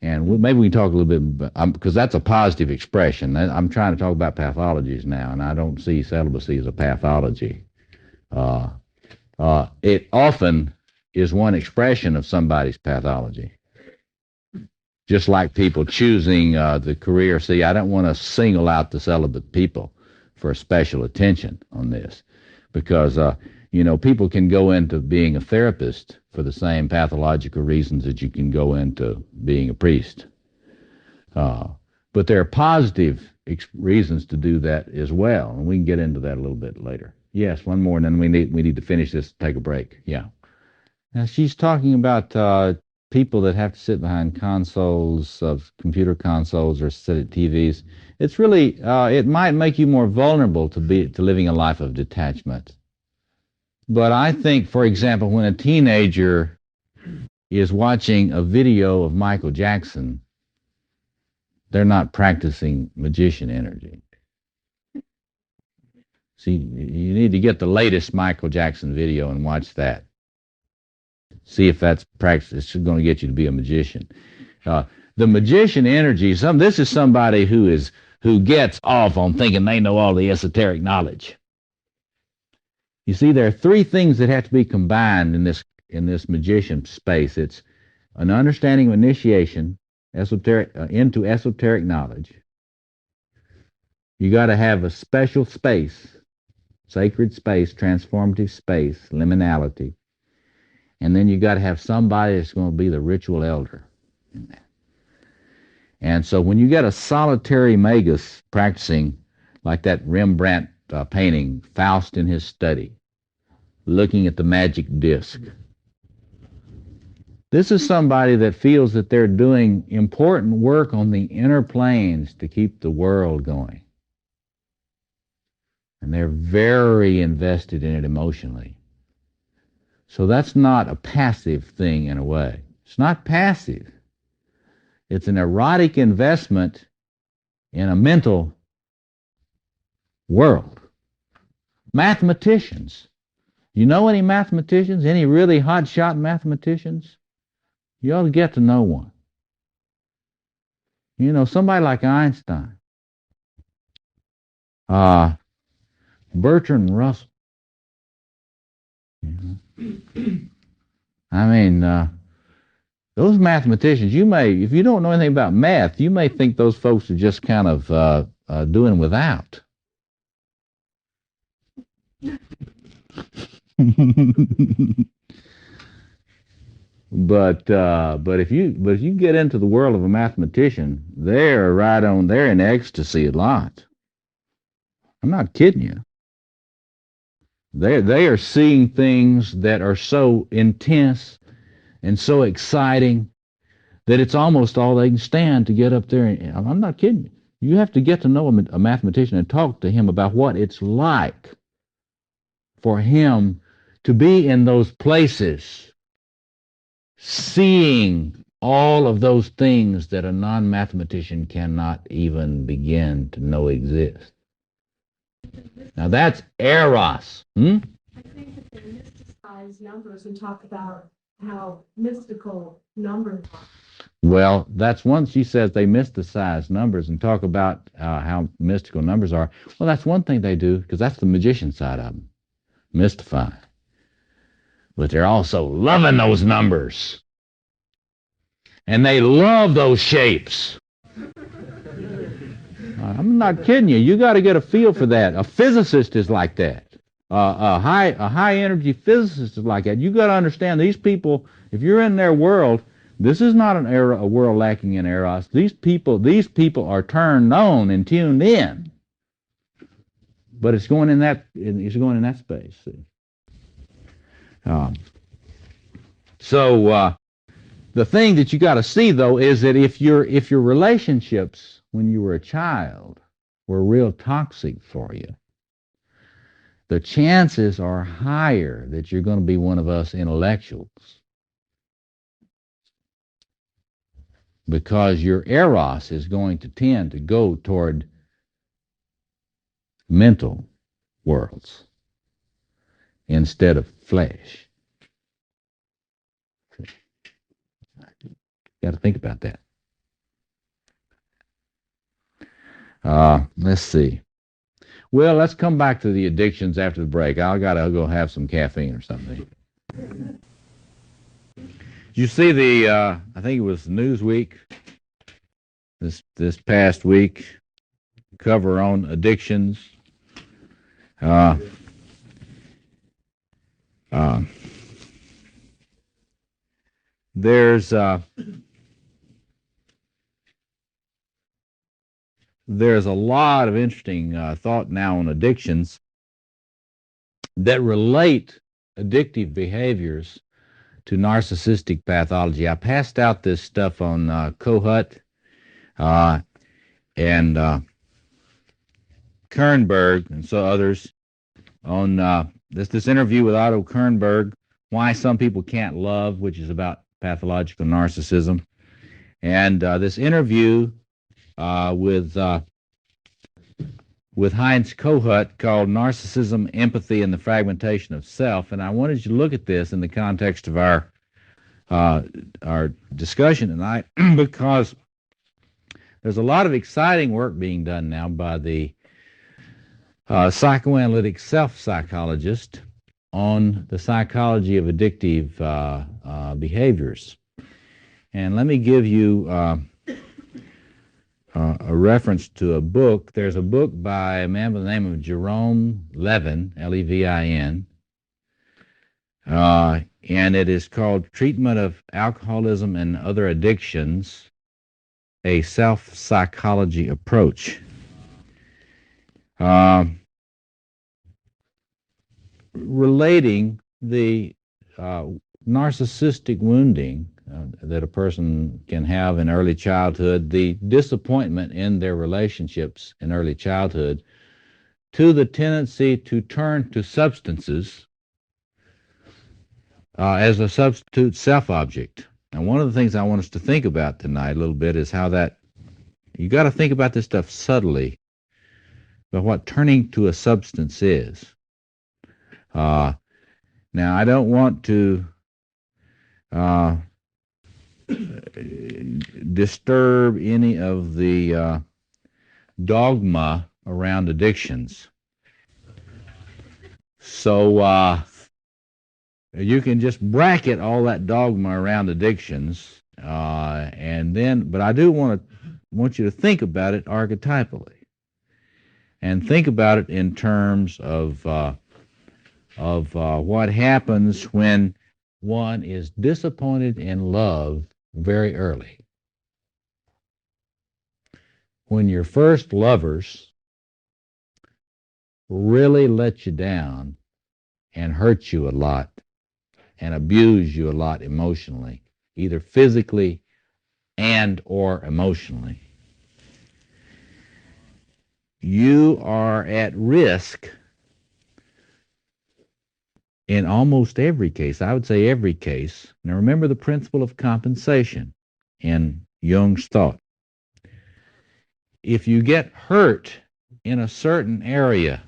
maybe we can talk a little bit, because that's a positive expression. I'm trying to talk about pathologies now, and I don't see celibacy as a pathology. It often is one expression of somebody's pathology. Just like people choosing the career. See, I don't want to single out the celibate people for special attention on this, because people can go into being a therapist for the same pathological reasons that you can go into being a priest. But there are positive reasons to do that as well, and we can get into that a little bit later. Yes, one more, and then we need to finish this, take a break. Yeah. Now, she's talking about people that have to sit behind consoles of computer consoles or sit at TVs. It's really, it might make you more vulnerable to living a life of detachment. But I think, for example, when a teenager is watching a video of Michael Jackson, they're not practicing magician energy. See, you need to get the latest Michael Jackson video and watch that. See if that's practice. It's going to get you to be a magician. The magician energy, this is somebody who gets off on thinking they know all the esoteric knowledge. You see, there are three things that have to be combined in this magician space. It's an understanding of initiation, into esoteric knowledge. You got to have a special space, sacred space, transformative space, liminality. and then you got to have somebody that's going to be the ritual elder in that. And so when you get a solitary Magus practicing, like that Rembrandt painting, Faust in his study, looking at the magic disc, this is somebody that feels that they're doing important work on the inner planes to keep the world going. And they're very invested in it emotionally. So that's not a passive thing in a way. It's not passive. It's an erotic investment in a mental world. Mathematicians. You know any mathematicians? Any really hotshot mathematicians? You ought to get to know one. You know, somebody like Einstein. Bertrand Russell. I mean, those mathematicians, you may, if you don't know anything about math, you may think those folks are just kind of doing without. But if you get into the world of a mathematician, they're right on. They're in ecstasy a lot. I'm not kidding you. They are seeing things that are so intense and so exciting that it's almost all they can stand to get up there. And I'm not kidding you. You have to get to know a mathematician and talk to him about what it's like for him to be in those places, seeing all of those things that a non-mathematician cannot even begin to know exist. Now that's eros. I think that they mysticize numbers and talk about how mystical numbers are. Well, that's one. She says they mysticize numbers and talk about how mystical numbers are. Well, that's one thing they do, because that's the magician side of them, mystify. But they're also loving those numbers, and they love those shapes. I'm not kidding you. You got to get a feel for that. A physicist is like that. A high energy physicist is like that. You got to understand these people. If you're in their world, this is not a world lacking in eros. These people are turned on and tuned in. But it's going in that space. See? So the thing that you got to see though is that if your relationships when you were a child were real toxic for you, the chances are higher that you're going to be one of us intellectuals, because your eros is going to tend to go toward mental worlds instead of flesh. You got to think about that. Let's see. Well, let's come back to the addictions after the break. I gotta go have some caffeine or something. You see the I think it was Newsweek this past week cover on addictions. There's a lot of interesting thought now on addictions that relate addictive behaviors to narcissistic pathology. I passed out this stuff on Kohut and Kernberg and so others on this interview with Otto Kernberg, Why Some People Can't Love, which is about pathological narcissism, and this interview with Heinz Kohut called Narcissism, Empathy, and the Fragmentation of Self. And I wanted you to look at this in the context of our discussion tonight, because there's a lot of exciting work being done now by the psychoanalytic self-psychologist on the psychology of addictive behaviors. And let me give you a reference to a book. There's a book by a man by the name of Jerome Levin, Levin. and it is called Treatment of Alcoholism and Other Addictions, a Self-Psychology Approach. Relating the narcissistic wounding that a person can have in early childhood, the disappointment in their relationships in early childhood, to the tendency to turn to substances as a substitute self-object. And one of the things I want us to think about tonight a little bit is how that, you got to think about this stuff subtly, about what turning to a substance is. Now, I don't want to disturb any of the dogma around addictions. So you can just bracket all that dogma around addictions, and then, but I do want you to think about it archetypally, and think about it in terms of what happens when one is disappointed in love very early. When your first lovers really let you down and hurt you a lot and abuse you a lot emotionally, either physically and or emotionally, you are at risk in almost every case. I would say every case. Now remember the principle of compensation in Jung's thought. If you get hurt in a certain area,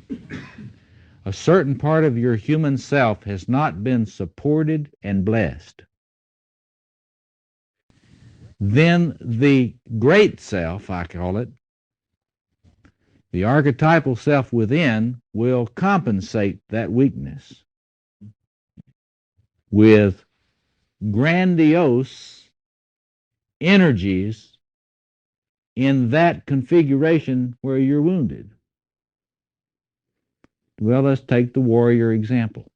a certain part of your human self has not been supported and blessed, then the great self, I call it, the archetypal self within, will compensate that weakness with grandiose energies in that configuration where you're wounded. Well, let's take the warrior example,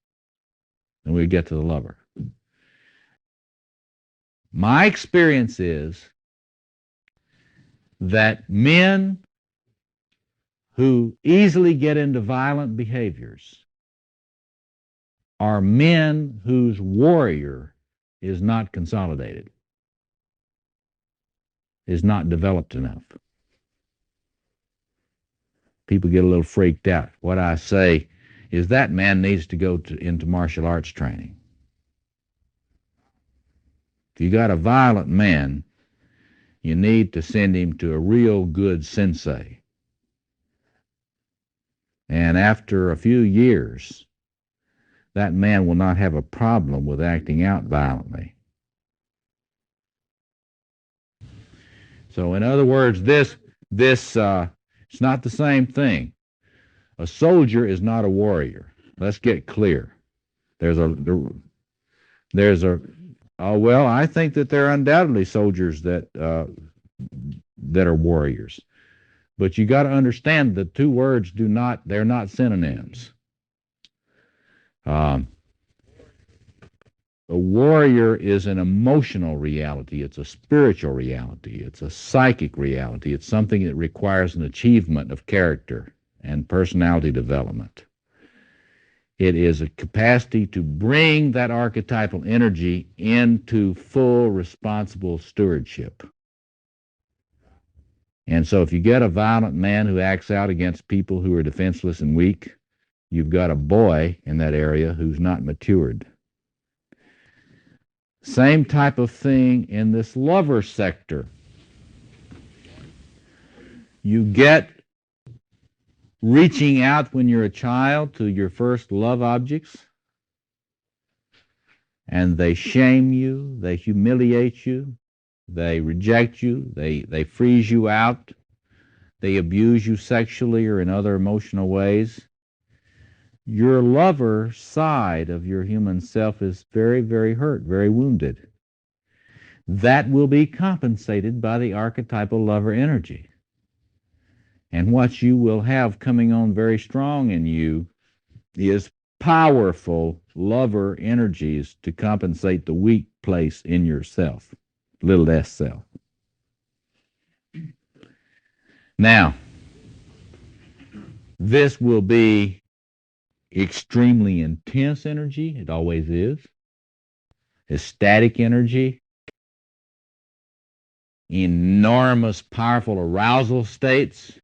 and we get to the lover. My experience is that men who easily get into violent behaviors are men whose warrior is not consolidated, is not developed enough. People get a little freaked out. What I say is that man needs to go into martial arts training. If you got a violent man, you need to send him to a real good sensei. And after a few years, that man will not have a problem with acting out violently. So in other words, this it's not the same thing. A soldier is not a warrior. Let's get clear. Well, I think that there are undoubtedly soldiers that are warriors. But you got to understand the two words they're not synonyms. A warrior is an emotional reality. It's a spiritual reality. It's a psychic reality. It's something that requires an achievement of character and personality development. It is a capacity to bring that archetypal energy into full responsible stewardship. And so if you get a violent man who acts out against people who are defenseless and weak, you've got a boy in that area who's not matured. Same type of thing in this lover sector. You get reaching out when you're a child to your first love objects, and they shame you, they humiliate you, they reject you, they freeze you out, they abuse you sexually or in other emotional ways. Your lover side of your human self is very, very hurt, very wounded. That will be compensated by the archetypal lover energy. And what you will have coming on very strong in you is powerful lover energies to compensate the weak place in yourself, little s self. Now, this will be extremely intense energy. It always is. Ecstatic energy. Enormous, powerful arousal states.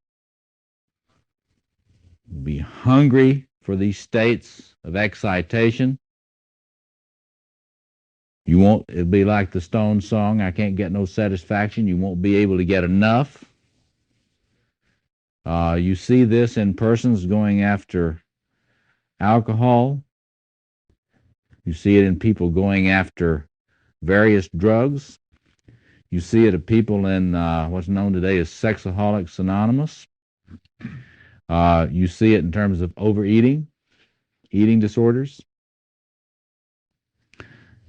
Be hungry for these states of excitation. You won't, it'll be like the Stones song, I can't get no satisfaction. You won't be able to get enough. You see this in persons going after alcohol. You see it in people going after various drugs. You see it in people in what's known today as Sexaholics Anonymous. You see it in terms of overeating, eating disorders,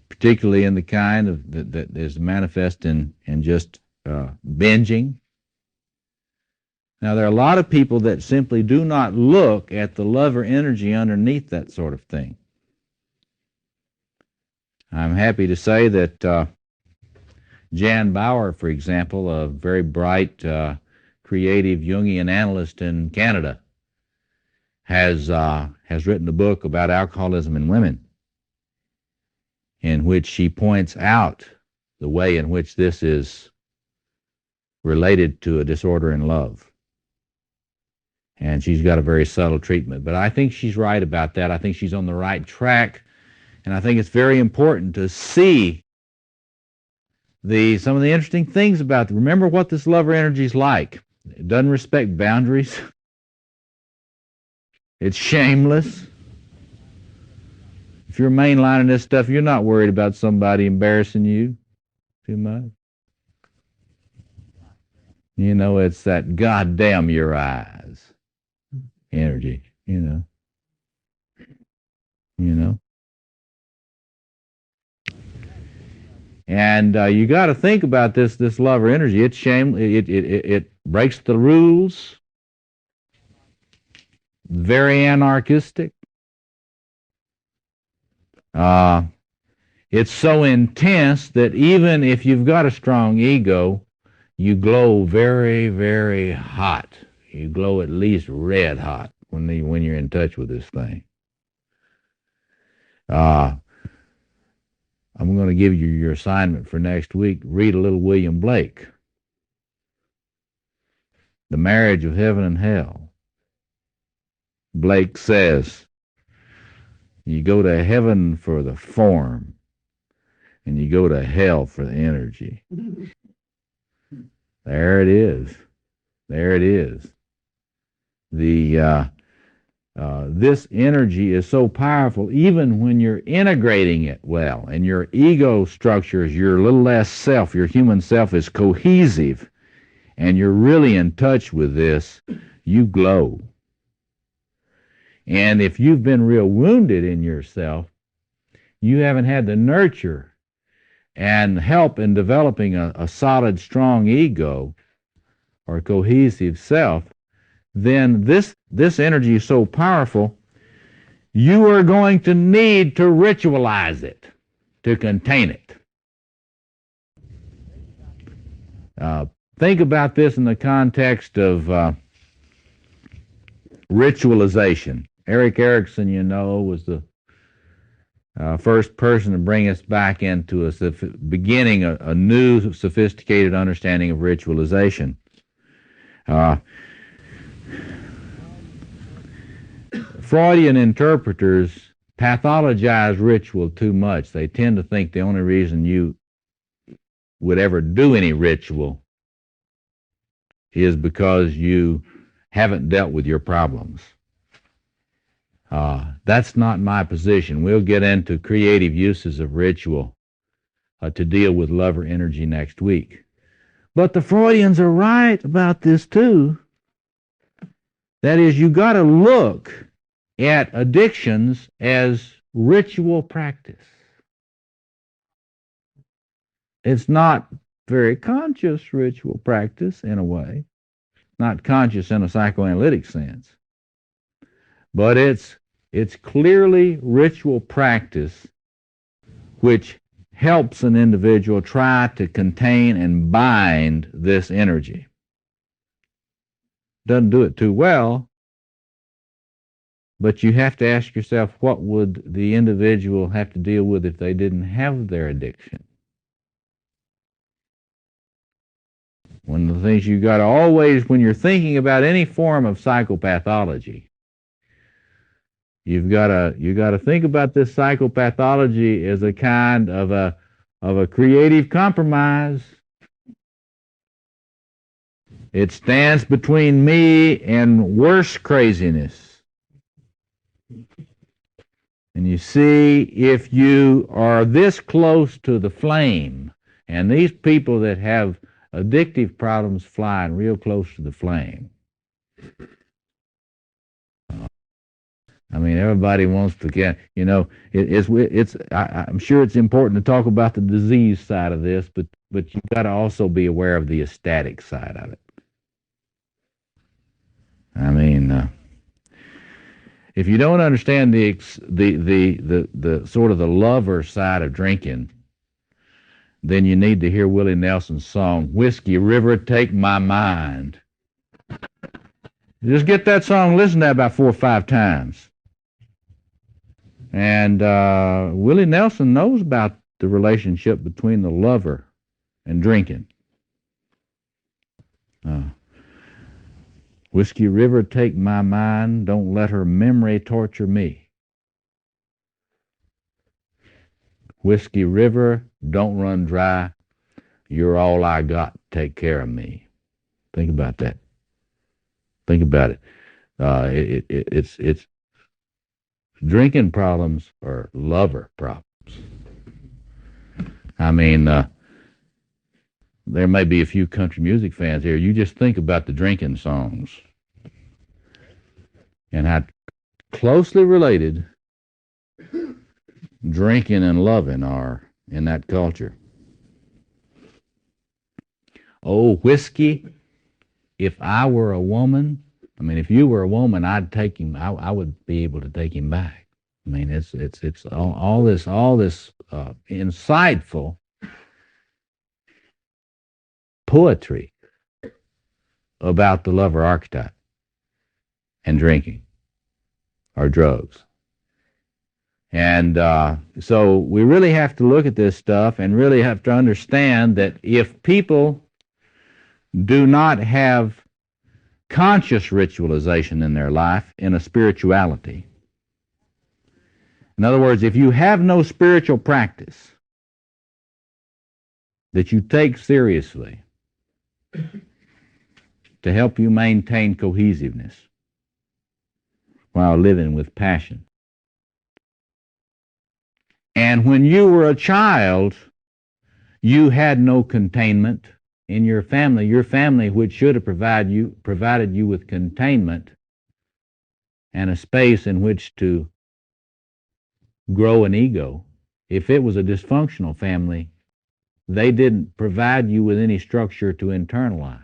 particularly in the kind of that is manifest in just binging. Now, there are a lot of people that simply do not look at the lover energy underneath that sort of thing. I'm happy to say that Jan Bauer, for example, a very bright, creative Jungian analyst in Canada, has written a book about alcoholism in women, in which she points out the way in which this is related to a disorder in love. And she's got a very subtle treatment. But I think she's right about that. I think she's on the right track. And I think it's very important to see some of the interesting things about it. Remember what this lover energy is like. It doesn't respect boundaries. It's shameless. If you're mainlining this stuff, you're not worried about somebody embarrassing you too much. You know, it's that goddamn your eyes energy, you know. And you got to think about this lover energy. It's it breaks the rules. Very anarchistic. It's so intense that even if you've got a strong ego, you glow very, very hot. You glow at least red hot when you're in touch with this thing. I'm going to give you your assignment for next week. Read a little William Blake. The Marriage of Heaven and Hell. Blake says, you go to heaven for the form, and you go to hell for the energy. There it is. There it is. This energy is so powerful, even when you're integrating it well, and your ego structures, your little less self, your human self is cohesive, and you're really in touch with this, you glow. And if you've been real wounded in yourself, you haven't had the nurture and help in developing a solid, strong ego or cohesive self, then this energy is so powerful, you are going to need to ritualize it to contain it. Think about this in the context of ritualization. Erik Erikson, you know, was the first person to bring us back into beginning a new, sophisticated understanding of ritualization. Freudian interpreters pathologize ritual too much. They tend to think the only reason you would ever do any ritual is because you haven't dealt with your problems. That's not my position. We'll get into creative uses of ritual to deal with lover energy next week. But the Freudians are right about this too. That is, you got to look at addictions as ritual practice. It's not very conscious ritual practice in a way, not conscious in a psychoanalytic sense, but it's It's clearly ritual practice which helps an individual try to contain and bind this energy. Doesn't do it too well, but you have to ask yourself, what would the individual have to deal with if they didn't have their addiction? One of the things you got to always, when you're thinking about any form of psychopathology, you got to think about this psychopathology as a kind of a creative compromise. It stands between me and worse craziness. And you see, if you are this close to the flame, and these people that have addictive problems flying real close to the flame. I mean, everybody wants to get, you know, I'm sure it's important to talk about the disease side of this, but you've got to also be aware of the ecstatic side of it. I mean, if you don't understand the sort of the lover side of drinking, then you need to hear Willie Nelson's song, Whiskey River, Take My Mind. Just get that song, listen to that about 4 or 5 times. And Willie Nelson knows about the relationship between the lover and drinking. Whiskey River, take my mind, don't let her memory torture me. Whiskey River, don't run dry, you're all I got, take care of me. Think about that. Think about it. It's drinking problems are lover problems. I mean, there may be a few country music fans here. You just think about the drinking songs and how closely related drinking and loving are in that culture. Oh, whiskey, if I were a woman, I mean, if you were a woman, I'd take him. I would be able to take him back. I mean, it's all this insightful poetry about the lover archetype and drinking or drugs. And so we really have to look at this stuff and really have to understand that if people do not have conscious ritualization in their life in a spirituality, in other words, if you have no spiritual practice that you take seriously to help you maintain cohesiveness while living with passion. And when you were a child, you had no containment in your family which should have provided you with containment and a space in which to grow an ego. If it was a dysfunctional family, they didn't provide you with any structure to internalize.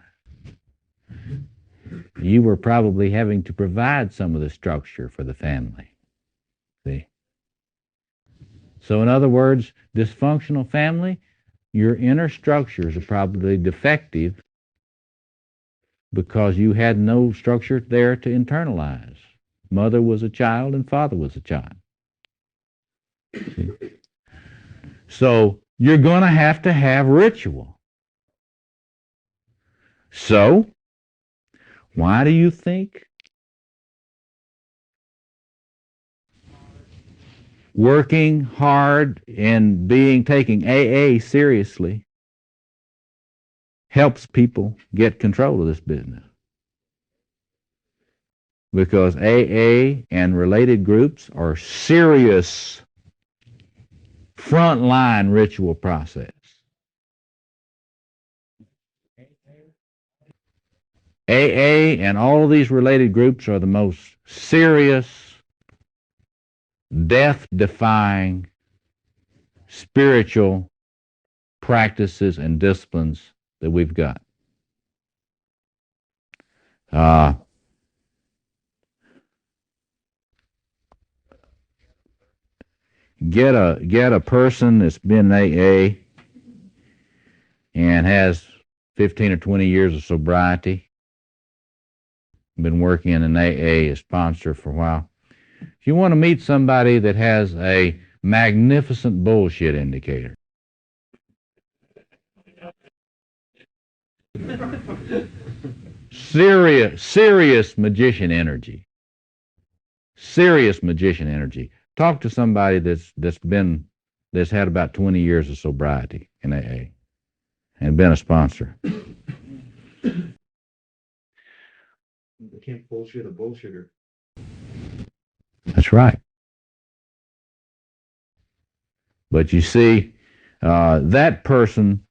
You were probably having to provide some of the structure for the family. See? So in other words, dysfunctional family, your inner structures are probably defective because you had no structure there to internalize. Mother was a child and father was a child. See? So you're going to have ritual. So, why do you think working hard and taking AA seriously helps people get control of this business? Because AA and related groups are serious frontline ritual process. AA and all of these related groups are the most serious, death-defying spiritual practices and disciplines that we've got. get a person that's been in AA and has 15 or 20 years of sobriety, been working in an AA as sponsor for a while. If you want to meet somebody that has a magnificent bullshit indicator, serious magician energy, serious magician energy. Talk to somebody that's had about 20 years of sobriety in AA and been a sponsor. You can't bullshit a bullshitter. That's right. But you see, that person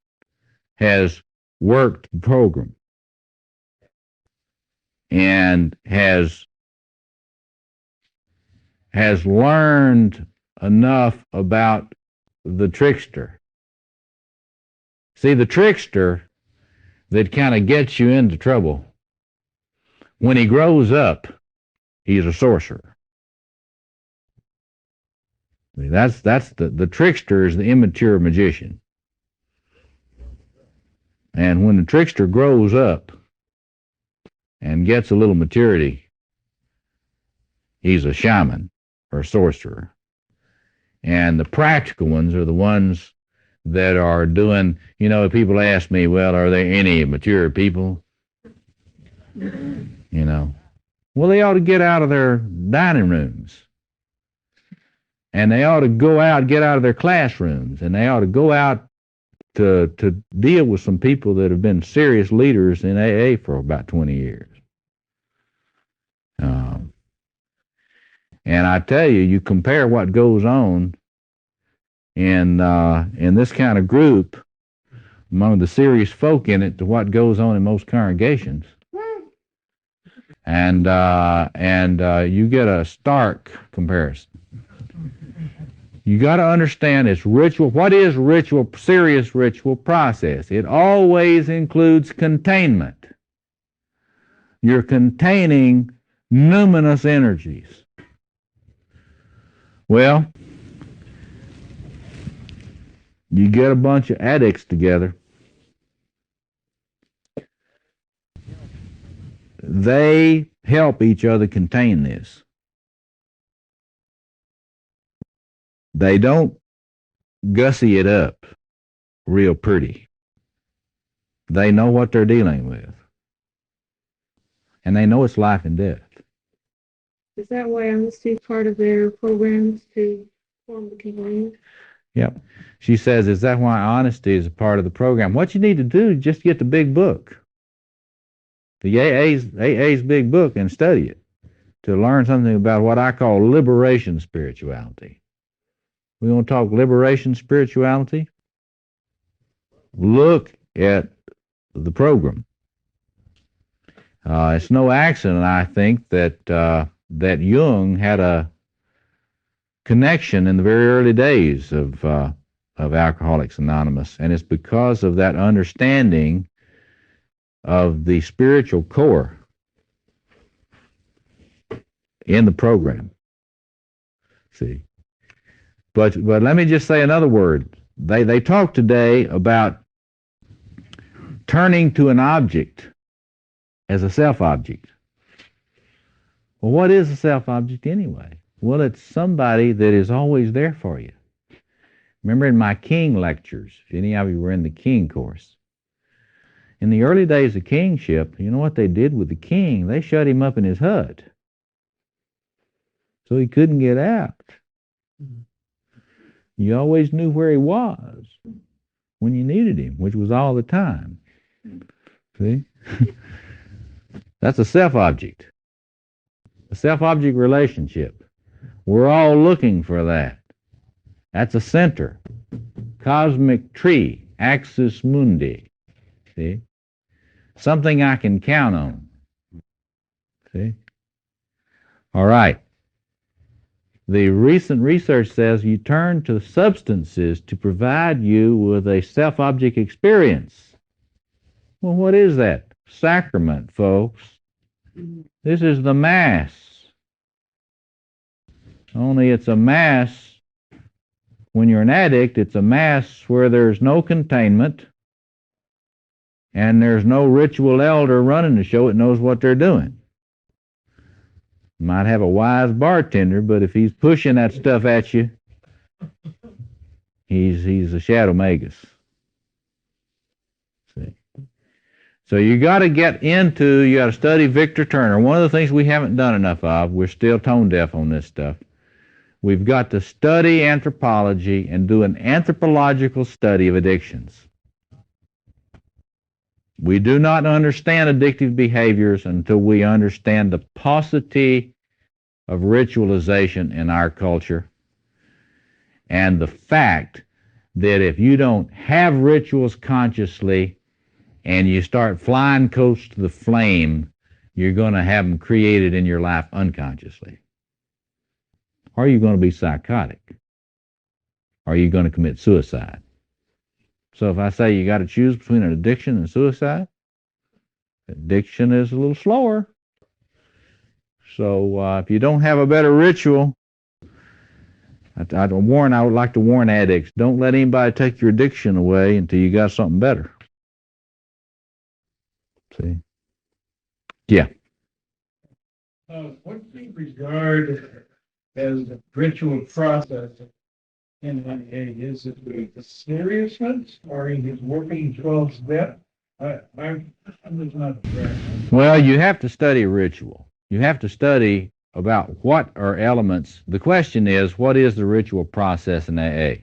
has worked the program and has learned enough about the trickster. See, the trickster that kind of gets you into trouble, when he grows up, he's a sorcerer. That's the trickster is the immature magician. And when the trickster grows up and gets a little maturity, he's a shaman or a sorcerer. And the practical ones are the ones that are doing, people ask me, well, are there any mature people? Well, they ought to get out of their dining rooms. And they ought to get out of their classrooms. And they ought to go out to deal with some people that have been serious leaders in AA for about 20 years. And I tell you, you compare what goes on in this kind of group among the serious folk in it to what goes on in most congregations. And you get a stark comparison. You got to understand it's ritual. What is ritual? Serious ritual process. It always includes containment. You're containing numinous energies. Well, you get a bunch of addicts together. They help each other contain this. They don't gussy it up real pretty. They know what they're dealing with. And they know it's life and death. Is that why honesty is part of their programs to form the containment? Yep. She says, is that why honesty is a part of the program? What you need to do is just get the big book, the AA's big book, and study it to learn something about what I call liberation spirituality. We want to talk liberation spirituality? Look at the program. It's no accident, I think, that Jung had a connection in the very early days of Alcoholics Anonymous, and it's because of that understanding of the spiritual core in the program. See, but let me just say another word. They talk today about turning to an object as a self-object. Well, what is a self-object anyway? Well, it's somebody that is always there for you. Remember in my King lectures, if any of you were in the King course, in the early days of kingship, you know what they did with the king? They shut him up in his hut so he couldn't get out. You always knew where he was when you needed him, which was all the time. See? That's a self-object. A self-object relationship. We're all looking for that. That's a center. Cosmic tree, axis mundi. See? Something I can count on. See? All right. The recent research says you turn to substances to provide you with a self-object experience. Well, what is that? Sacrament, folks. This is the Mass. Only it's a Mass When you're an addict, it's a mass where there's no containment and there's no ritual elder running the show that knows what they're doing. Might have a wise bartender, but if he's pushing that stuff at you, he's a shadow magus. See? So you got to you got to study Victor Turner. One of the things we haven't done enough of, we're still tone deaf on this stuff. We've got to study anthropology and do an anthropological study of addictions. We do not understand addictive behaviors until we understand the paucity of ritualization in our culture and the fact that if you don't have rituals consciously and you start flying close to the flame, you're going to have them created in your life unconsciously. Are you going to be psychotic? Are you going to commit suicide? So if I say you got to choose between an addiction and suicide, addiction is a little slower. So if you don't have a better ritual, I would like to warn addicts, don't let anybody take your addiction away until you got something better. See? Yeah. What do you regard as a ritual process in AA? Is it the seriousness or in his working 12 step? I'm just not correct. Well, you have to study ritual. You have to study about what are elements. The question is, what is the ritual process in AA?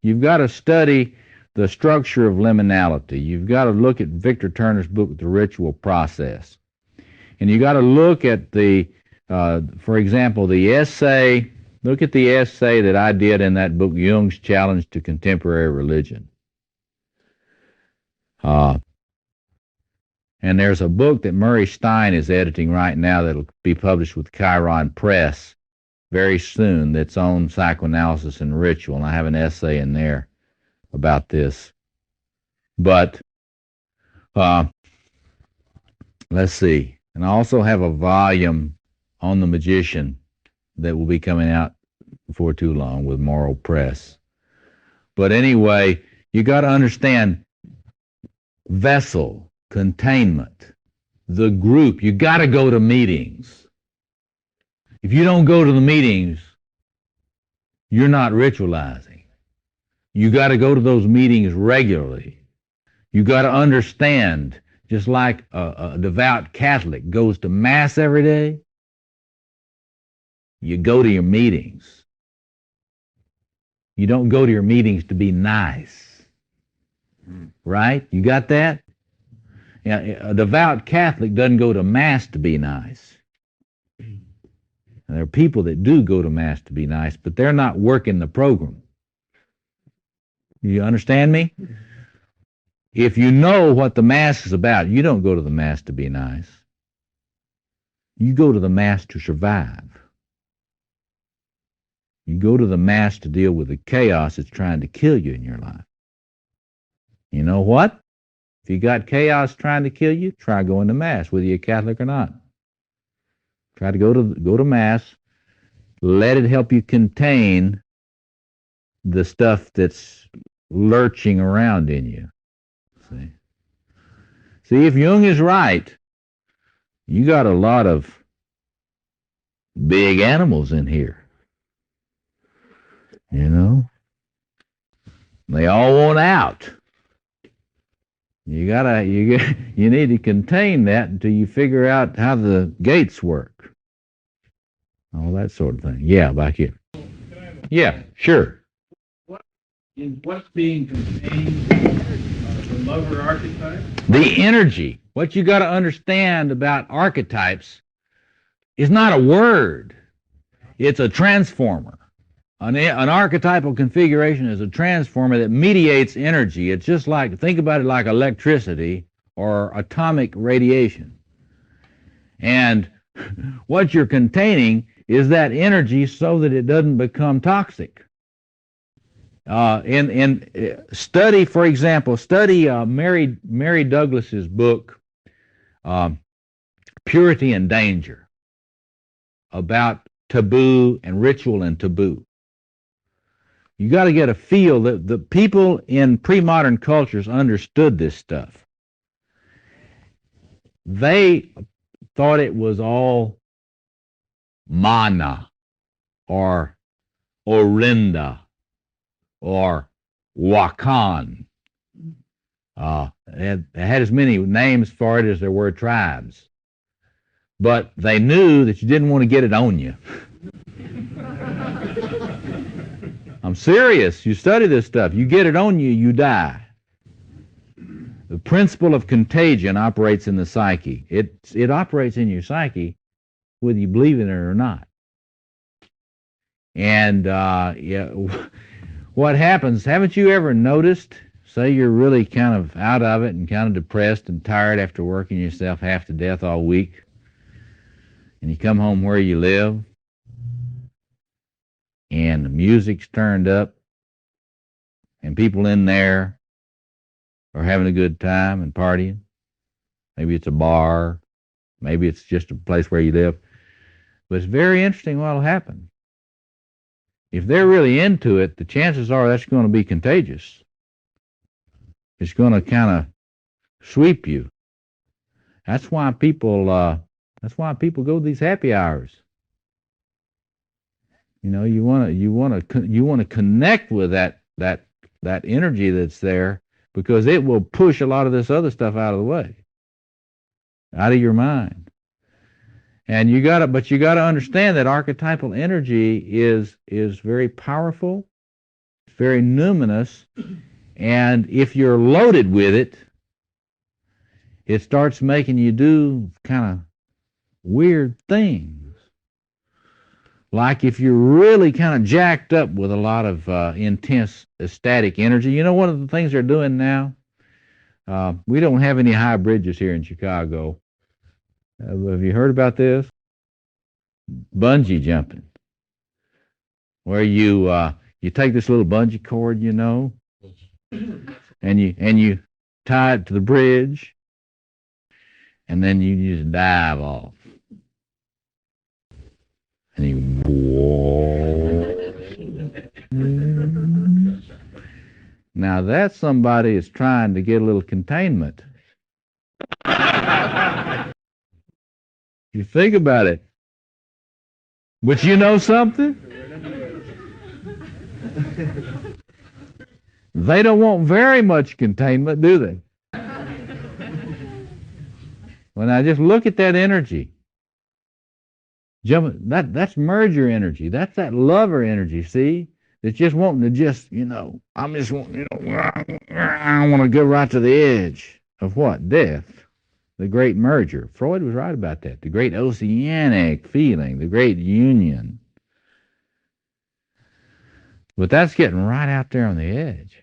You've got to study the structure of liminality. You've got to look at Victor Turner's book, The Ritual Process. And you got to look at for example, the essay, look at the essay that I did in that book, Jung's Challenge to Contemporary Religion. And there's a book that Murray Stein is editing right now that'll be published with Chiron Press very soon that's on psychoanalysis and ritual, and I have an essay in there about this. But let's see. And I also have a volume on the magician that will be coming out before too long with Moral Press. But anyway, you got to understand vessel, containment, the group. You got to go to meetings. If you don't go to the meetings, you're not ritualizing. You got to go to those meetings regularly. You got to understand, just like a devout Catholic goes to Mass every day, you go to your meetings. You don't go to your meetings to be nice. Right? You got that? Yeah, a devout Catholic doesn't go to Mass to be nice. And there are people that do go to Mass to be nice, but they're not working the program. You understand me? If you know what the Mass is about, you don't go to the Mass to be nice. You go to the Mass to survive. You go to the Mass to deal with the chaos that's trying to kill you in your life. You know what? If you got chaos trying to kill you, try going to Mass, whether you're Catholic or not. Try to go to Mass. Let it help you contain the stuff that's lurching around in you. See, if Jung is right, you got a lot of big animals in here. You know? They all want out. You need to contain that until you figure out how the gates work. All that sort of thing. Yeah, back here. Yeah, sure. What's being contained the lover archetype? The energy. What you got to understand about archetypes is not a word. It's a transformer. An archetypal configuration is a transformer that mediates energy. It's just like, think about it like electricity or atomic radiation. And what you're containing is that energy so that it doesn't become toxic. Study, for example, Mary Douglas's book, Purity and Danger, about taboo and ritual and taboo. you got to get a feel that the people in pre-modern cultures understood this stuff. They thought it was all mana or Orinda or Wakan. It had as many names for it as there were tribes. But they knew that you didn't want to get it on you. I'm serious. You study this stuff. You get it on you, you die. The principle of contagion operates in the psyche. It operates in your psyche whether you believe in it or not. And what happens, haven't you ever noticed, say you're really kind of out of it and kind of depressed and tired after working yourself half to death all week, and you come home where you live, and the music's turned up, and people in there are having a good time and partying. Maybe it's a bar, maybe it's just a place where you live. But it's very interesting what'll happen. If they're really into it, the chances are that's going to be contagious. It's going to kind of sweep you. That's why people go to these happy hours. You know, you want to connect with that energy that's there, because it will push a lot of this other stuff out of the way, out of your mind. And you got to understand that archetypal energy is very powerful, very numinous, and if you're loaded with it, it starts making you do kind of weird things. Like if you're really kind of jacked up with a lot of intense ecstatic energy. You know, one of the things they're doing now, we don't have any high bridges here in Chicago. Have you heard about this? Bungee jumping, where you take this little bungee cord, you know, and you tie it to the bridge, and then you just dive off, and you now that's somebody is trying to get a little containment. You think about it. But you know something? They don't want very much containment, do they? Well, now just look at that energy. That's merger energy. That's that lover energy, see? That's just wanting to just, you know, I want to go right to the edge of what? Death. The great merger. Freud was right about that. The great oceanic feeling, the great union. But that's getting right out there on the edge.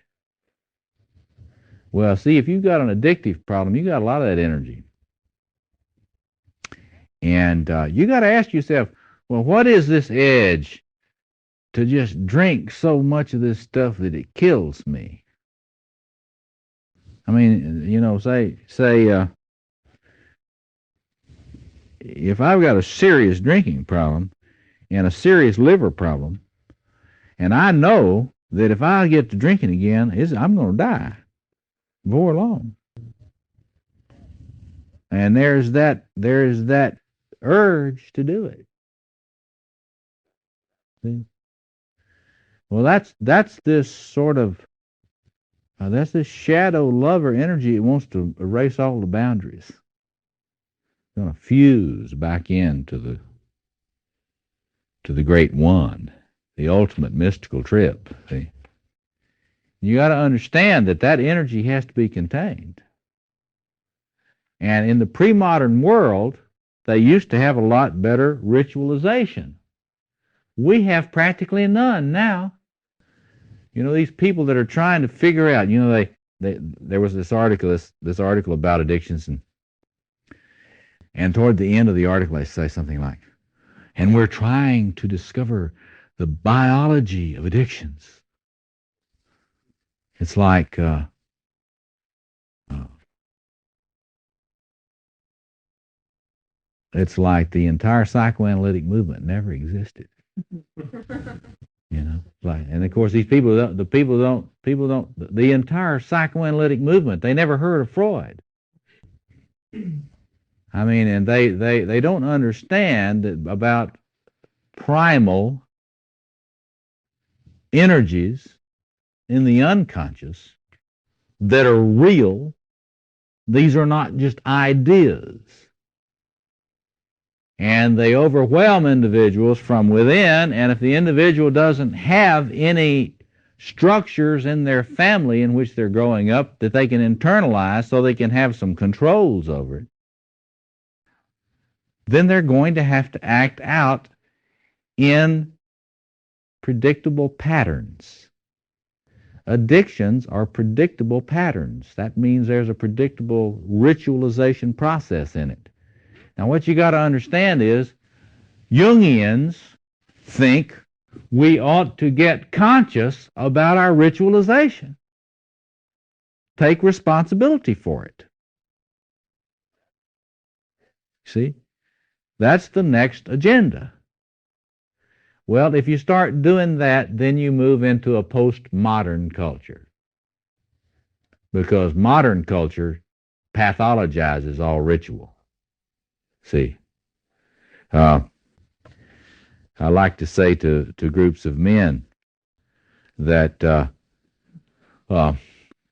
Well, see, if you've got an addictive problem, you got a lot of that energy. And you got to ask yourself, well, what is this edge to just drink so much of this stuff that it kills me? I mean, you know, say if I've got a serious drinking problem and a serious liver problem, and I know that if I get to drinking again, I'm going to die before long. And there's that urge to do it. See? Well, that's this sort of that's this shadow lover energy. It wants to erase all the boundaries. Going to fuse back into the great one, the ultimate mystical trip. See, you got to understand that energy has to be contained. And in the pre-modern world, they used to have a lot better ritualization. We have practically none now. You know, these people that are trying to figure out. You know, there was this article about addictions, and toward the end of the article, I say something like, and we're trying to discover the biology of addictions. It's like the entire psychoanalytic movement never existed. You know, Like, and of course, these people, the entire psychoanalytic movement, they never heard of Freud. I mean, and they don't understand about primal energies in the unconscious that are real. These are not just ideas. And they overwhelm individuals from within, and if the individual doesn't have any structures in their family in which they're growing up that they can internalize so they can have some controls over it, then they're going to have to act out in predictable patterns. Addictions are predictable patterns. That means there's a predictable ritualization process in it. Now, what you got to understand is Jungians think we ought to get conscious about our ritualization. Take responsibility for it. See? That's the next agenda. Well, if you start doing that, then you move into a postmodern culture. Because modern culture pathologizes all ritual. See? I like to say to groups of men that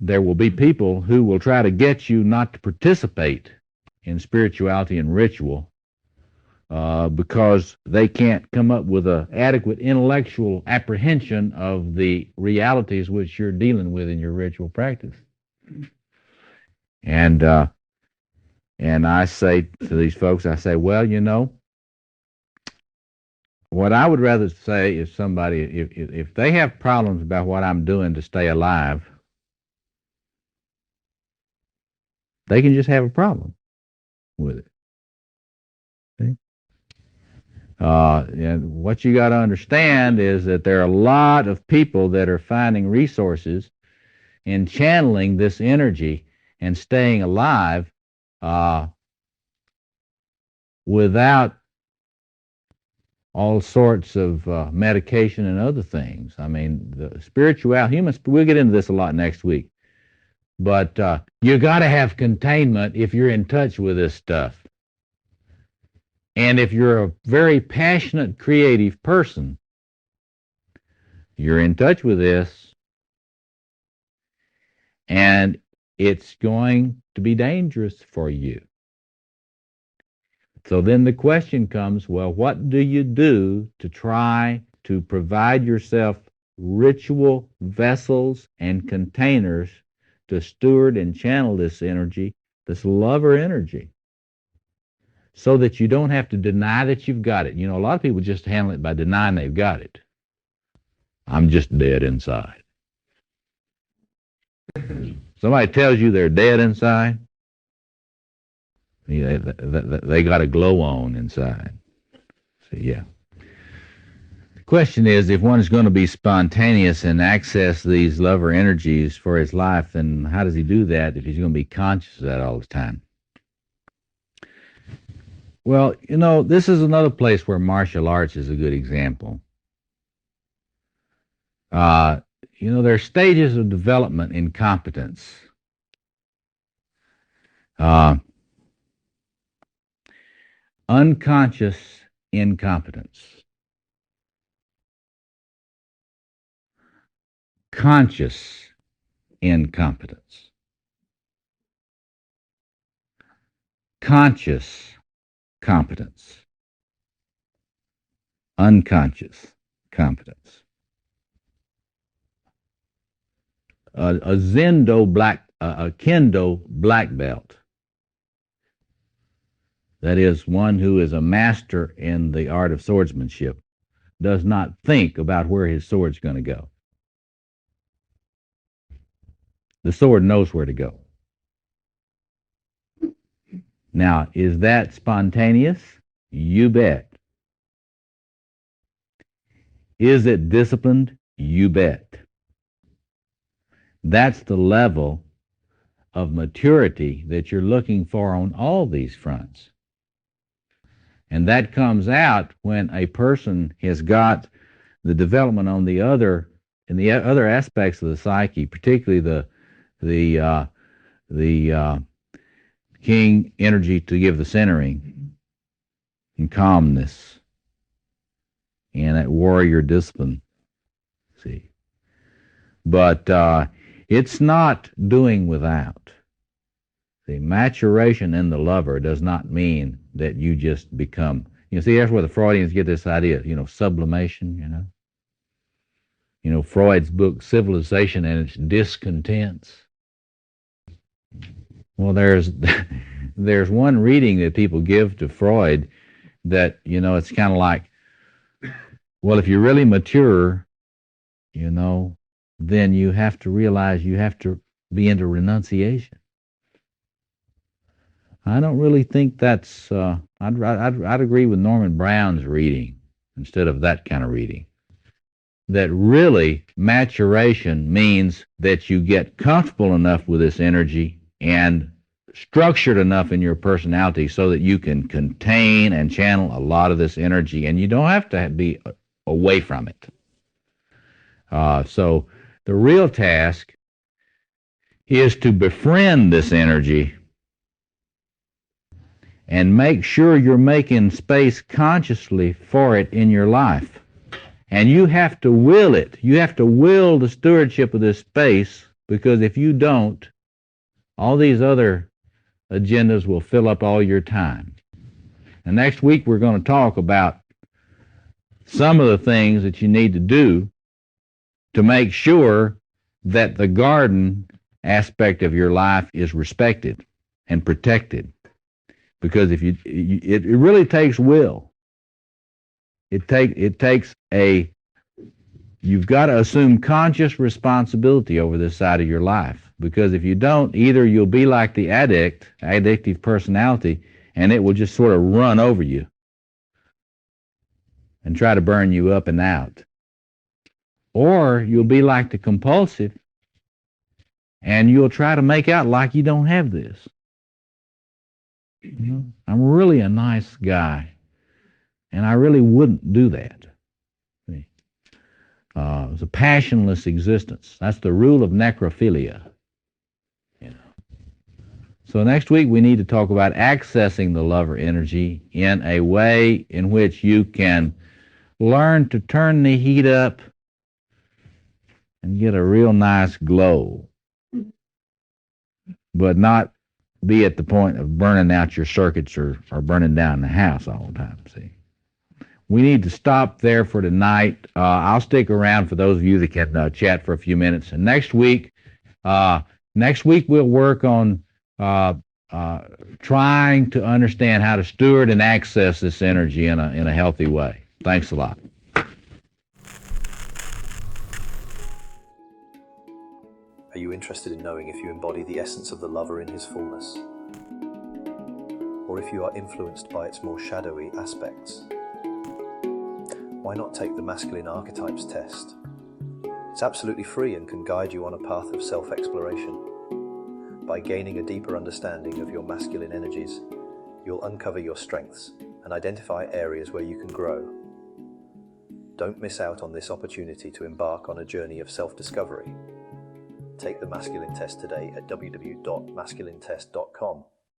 there will be people who will try to get you not to participate in spirituality and ritual because they can't come up with an adequate intellectual apprehension of the realities which you're dealing with in your ritual practice. And I say to these folks, I say, well, you know, what I would rather say is somebody, if they have problems about what I'm doing to stay alive, they can just have a problem with it. See? And what you got to understand is that there are a lot of people that are finding resources in channeling this energy and staying alive without all sorts of medication and other things. I mean, the spiritual humans, we'll get into this a lot next week, but you got to have containment if you're in touch with this stuff. And if you're a very passionate, creative person, you're in touch with this, and it's going to be dangerous for you. So then the question comes, well, what do you do to try to provide yourself ritual vessels and containers to steward and channel this energy, this lover energy, so that you don't have to deny that you've got it? You know, a lot of people just handle it by denying they've got it. I'm just dead inside. Somebody tells you they're dead inside, they got a glow on inside. So, yeah. The question is, if one is going to be spontaneous and access these lover energies for his life, then how does he do that if he's going to be conscious of that all the time? Well, you know, this is another place where martial arts is a good example. You know, there are stages of development in competence. Unconscious incompetence, conscious incompetence, conscious competence, unconscious competence. A kendo black belt, that is, one who is a master in the art of swordsmanship, does not think about where his sword's going to go. The sword knows where to go. Now, is that spontaneous? You bet. Is it disciplined? You bet. That's the level of maturity that you're looking for on all these fronts. And that comes out when a person has got the development on the other, in the other aspects of the psyche, particularly the king energy to give the centering and calmness and that warrior discipline. See, but it's not doing without. See, maturation in the lover does not mean that you just become. See, that's where the Freudians get this idea. Sublimation. Freud's book Civilization and Its Discontents. Well, there's one reading that people give to Freud that, it's kind of like, well, if you're really mature, then you have to realize you have to be into renunciation. I don't really think that's, I'd agree with Norman Brown's reading instead of that kind of reading. That really maturation means that you get comfortable enough with this energy and structured enough in your personality so that you can contain and channel a lot of this energy, and you don't have to be away from it. So the real task is to befriend this energy and make sure you're making space consciously for it in your life. And you have to will it. You have to will the stewardship of this space, because if you don't, all these other agendas will fill up all your time. And next week we're going to talk about some of the things that you need to do to make sure that the garden aspect of your life is respected and protected. Because if it really takes will. It takes you've got to assume conscious responsibility over this side of your life. Because if you don't, either you'll be like the addictive personality, and it will just sort of run over you and try to burn you up and out. Or you'll be like the compulsive, and you'll try to make out like you don't have this. I'm really a nice guy, and I really wouldn't do that. It's a passionless existence. That's the rule of necrophilia. So next week we need to talk about accessing the lover energy in a way in which you can learn to turn the heat up and get a real nice glow, but not be at the point of burning out your circuits or burning down the house all the time. See, we need to stop there for tonight. I'll stick around for those of you that can chat for a few minutes. And next week we'll work on trying to understand how to steward and access this energy in a healthy way. Thanks a lot. Are you interested in knowing if you embody the essence of the lover in his fullness? Or if you are influenced by its more shadowy aspects? Why not take the masculine archetypes test? It's absolutely free and can guide you on a path of self-exploration. By gaining a deeper understanding of your masculine energies, you'll uncover your strengths and identify areas where you can grow. Don't miss out on this opportunity to embark on a journey of self-discovery. Take the masculine test today at www.masculinetest.com.